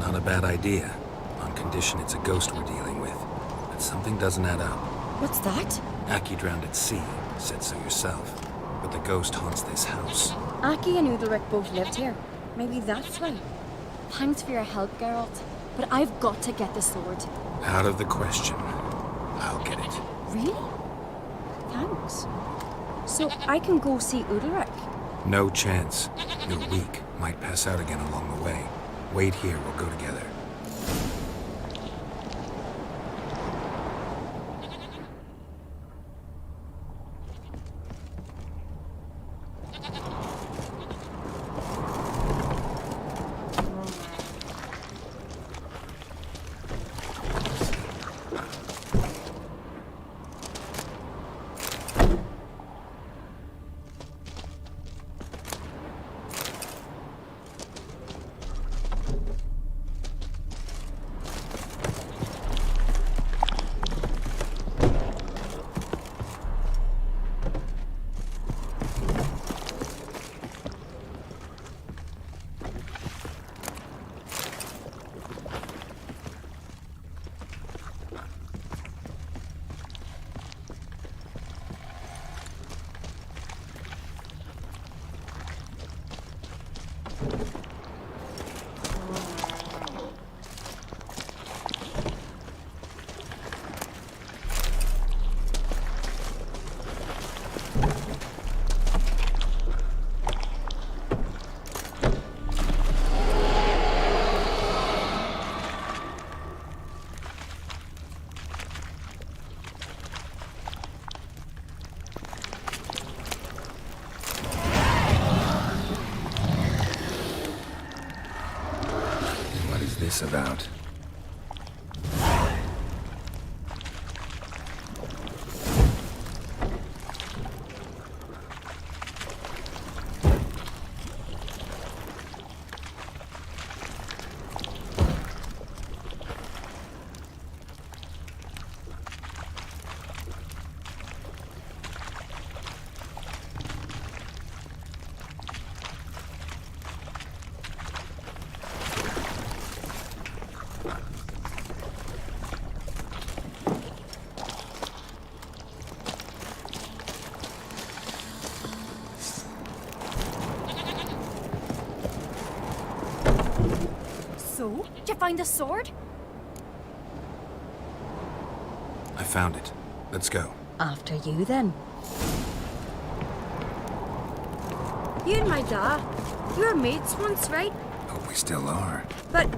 Not a bad idea, on condition it's a ghost we're dealing with. But something doesn't add up. What's that? Aki drowned at sea, said so yourself. But the ghost haunts this house. Aki and Udalric both lived here. Maybe that's why. Thanks for your help, Geralt. but I've got to get the sword. Out of the question. I'll get it. Really? Thanks. So I can go see Udalric? No chance. You're weak. Might pass out again along the way. Wait here, we'll go together. About. So, did you find the sword? I found it. Let's go. After you, then. You and my dad, you were mates once, right? Hope we still are. But,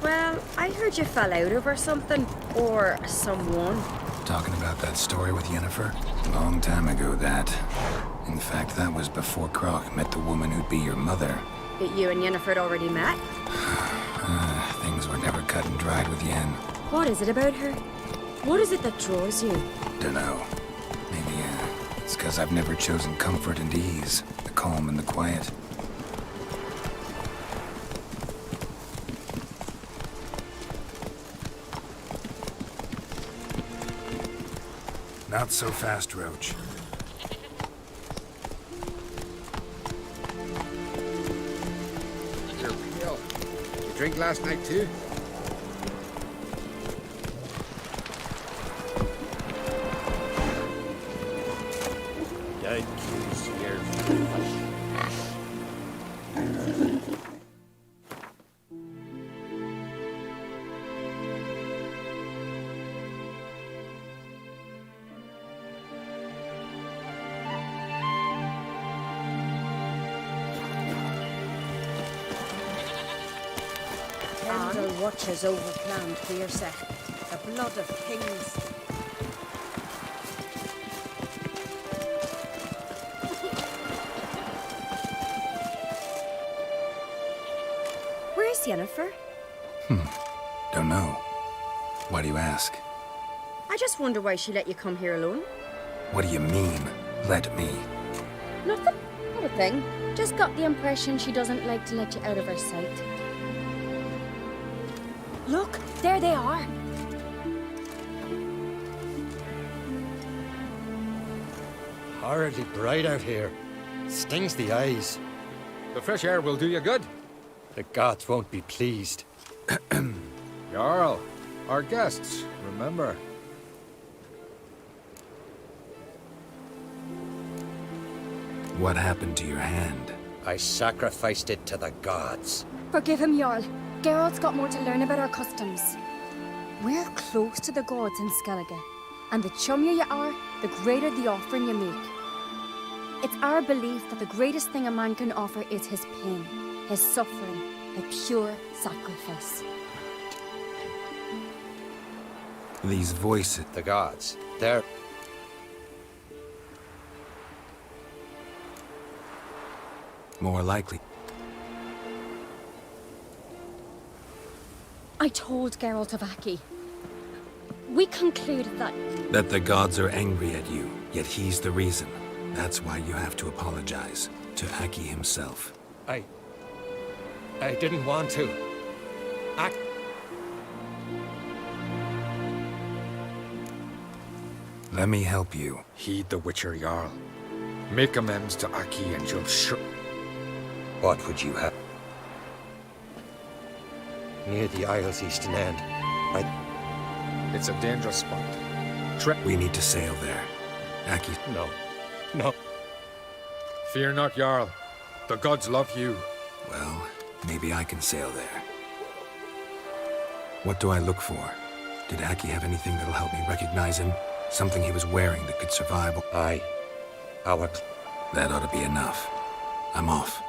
well, I heard you fell out over something, or someone. Talking about that story with Yennefer? Long time ago, that. In fact, that was before Croc met the woman who'd be your mother. But you and Yennefer had already met? Things were never cut and dried with Yen. What is it about her? What is it that draws you? Dunno. Maybe, it's because I've never chosen comfort and ease. The calm and the quiet. Not so fast, Roach. Your pill. You drink last night too? Don't use your Candle watches overplanned for your set. The blood of kings. Where's Yennefer? Don't know. Why do you ask? I just wonder why she let you come here alone. What do you mean, let me? Nothing. Not a thing. Just got the impression she doesn't like to let you out of her sight. Look, there they are. Horridly bright out here. Stings the eyes. The fresh air will do you good. The gods won't be pleased. Jarl, our guests, remember. What happened to your hand? I sacrificed it to the gods. Forgive him, Jarl. Geralt's got more to learn about our customs. We're close to the gods in Skellige, and the chummier you are, the greater the offering you make. It's our belief that the greatest thing a man can offer is his pain, his suffering, a pure sacrifice. These voices... The gods. They're... more likely. I told Geralt of Aki. We concluded that... That the gods are angry at you, yet he's the reason. That's why you have to apologize to Aki himself. I didn't want to. Let me help you. Heed the Witcher Jarl. Make amends to Aki and you'll sure... What would you have? Near the Isle's eastern end. It's a dangerous spot. We need to sail there. Aki... No. No. Fear not, Jarl. The gods love you. Well, maybe I can sail there. What do I look for? Did Aki have anything that'll help me recognize him? Something he was wearing that could survive? Aye. That ought to be enough. I'm off.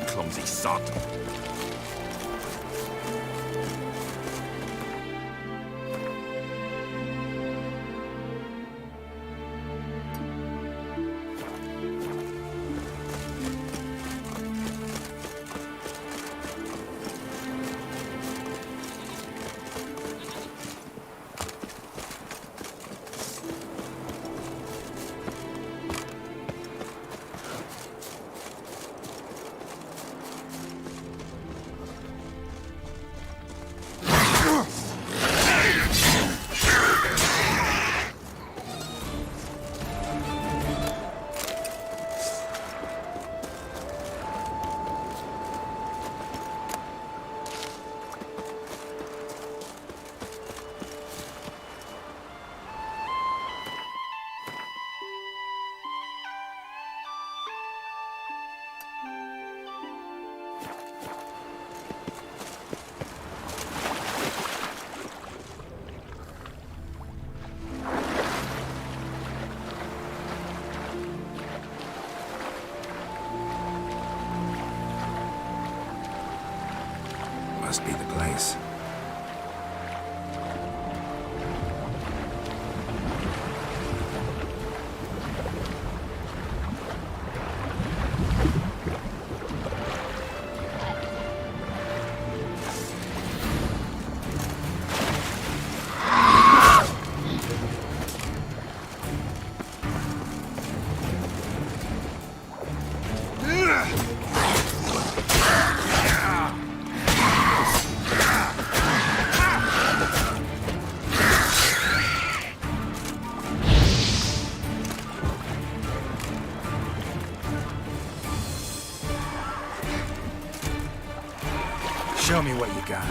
Clumsy sot. Must be the place. Show me what you got.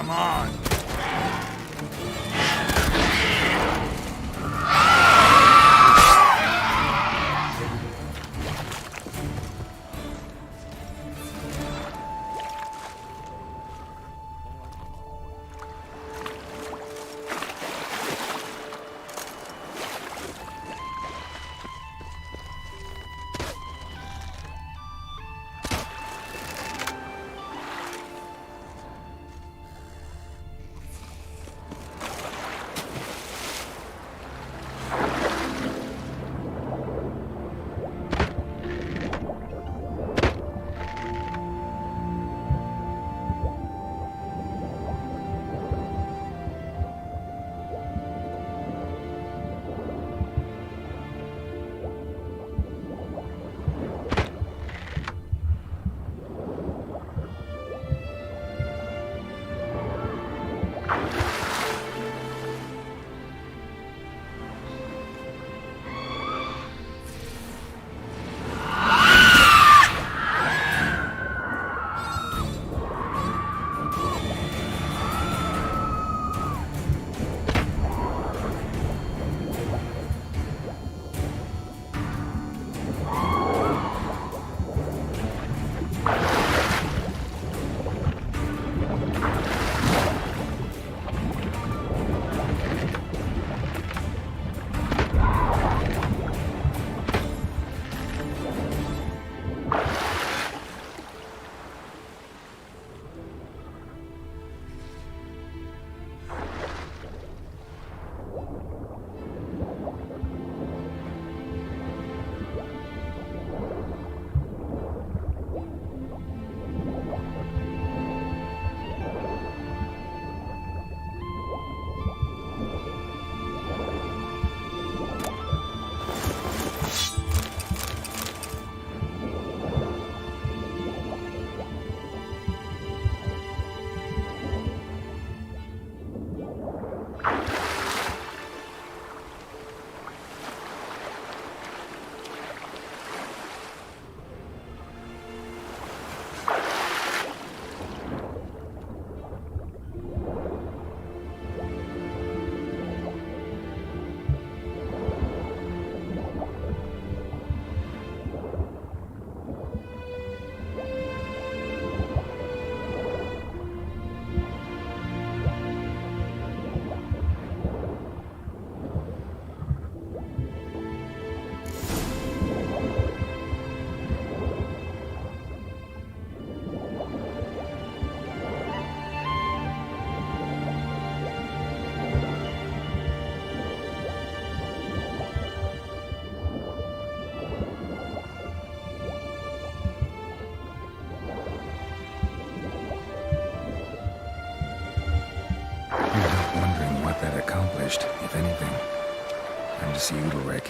Come on! If anything, time to see Udalric.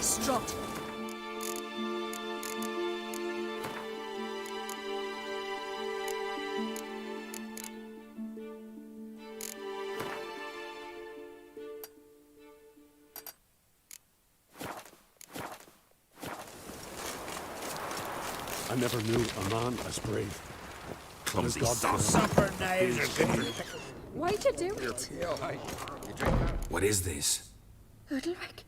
our strut. I never knew a man as brave. Clumsy Why'd you do it? What is this? Udalric.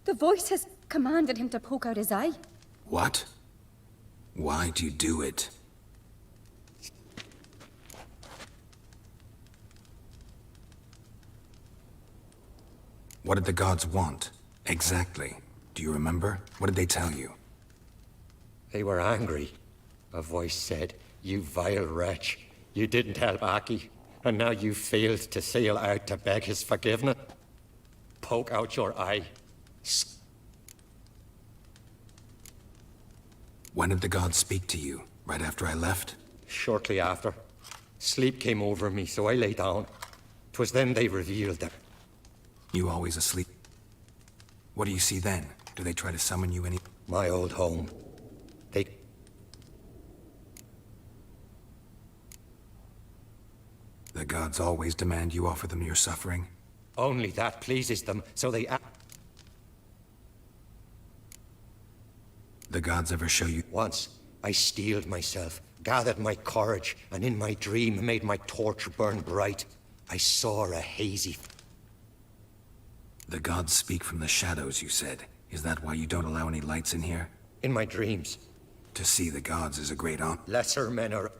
The voice has commanded him to poke out his eye. What? Why'd you do it? What did the gods want? Exactly. Do you remember? What did they tell you? They were angry. A voice said, "You vile wretch. You didn't help Aki, and now you failed to sail out to beg his forgiveness. Poke out your eye." When did the gods speak to you? Right after I left? Shortly after. Sleep came over me, so I lay down. 'Twas then they revealed that. You always asleep? What do you see then? Do they try to summon you any? My old home. The gods always demand you offer them your suffering? Only that pleases them, so they The gods ever show you? Once, I steeled myself, gathered my courage, and in my dream made my torch burn bright. I saw a hazy... The gods speak from the shadows, you said. Is that why you don't allow any lights in here? In my dreams. To see the gods is a great honor. Lesser men are...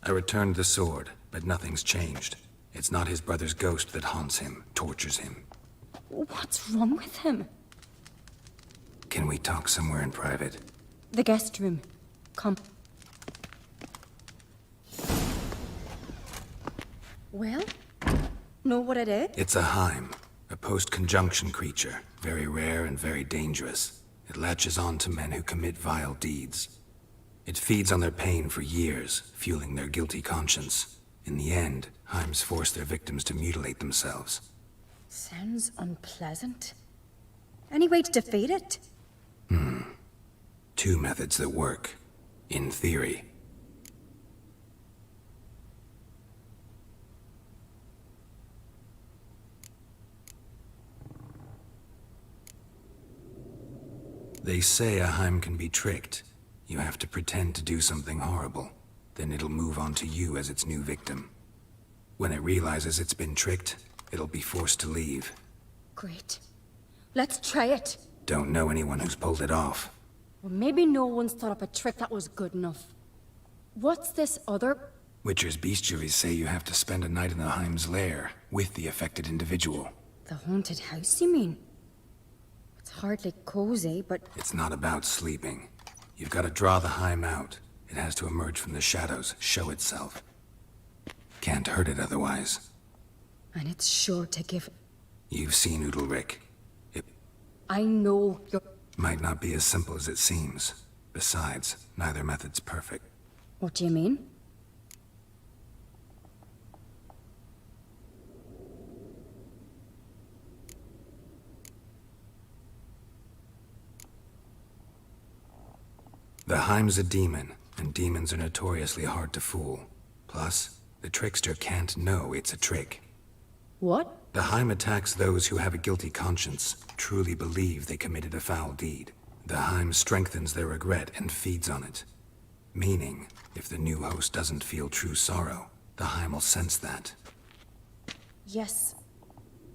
I returned the sword, but nothing's changed. It's not his brother's ghost that haunts him, tortures him. What's wrong with him? Can we talk somewhere in private? The guest room. Come. Well? Know what it is? It's a Heim, a post-conjunction creature. Very rare and very dangerous. It latches on to men who commit vile deeds. It feeds on their pain for years, fueling their guilty conscience. In the end, Heims force their victims to mutilate themselves. Sounds unpleasant. Any way to defeat it? Two methods that work. In theory. They say a Heim can be tricked. You have to pretend to do something horrible. Then it'll move on to you as its new victim. When it realizes it's been tricked, it'll be forced to leave. Great. Let's try it. Don't know anyone who's pulled it off. Well, maybe no one's thought up a trick that was good enough. What's this other... Witcher's bestiaries say you have to spend a night in the Heim's lair, with the affected individual. The haunted house, you mean? It's hardly cozy, but... It's not about sleeping. You've got to draw the Heim out. It has to emerge from the shadows, show itself. Can't hurt it otherwise. And it's sure to give... You've seen Udalric. It I know you're... might not be as simple as it seems. Besides, neither method's perfect. What do you mean? The Heim's a demon, and demons are notoriously hard to fool. Plus, the trickster can't know it's a trick. What? The Heim attacks those who have a guilty conscience, truly believe they committed a foul deed. The Heim strengthens their regret and feeds on it. Meaning, if the new host doesn't feel true sorrow, the Heim will sense that. Yes.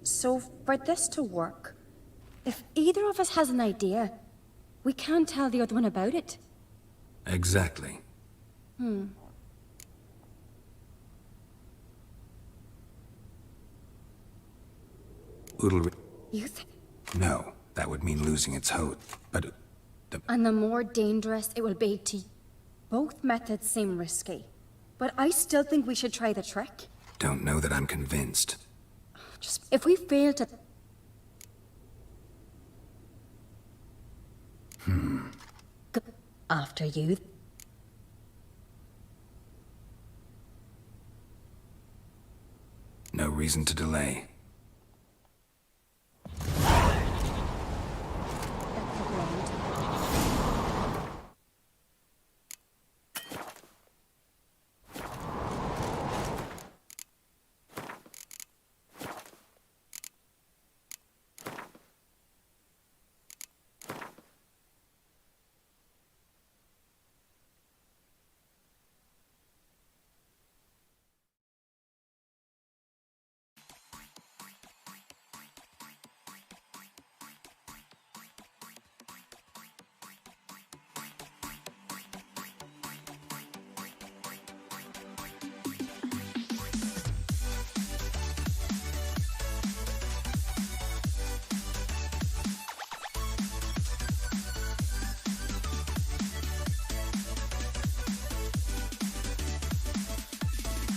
So, for this to work, if either of us has an idea, we can't tell the other one about it. Exactly. Udalric... You think... No, that would mean losing its host. But And the more dangerous it will be to... Both methods seem risky. But I still think we should try the trick. Don't know that I'm convinced. Just... If we fail to... After you. reason to delay.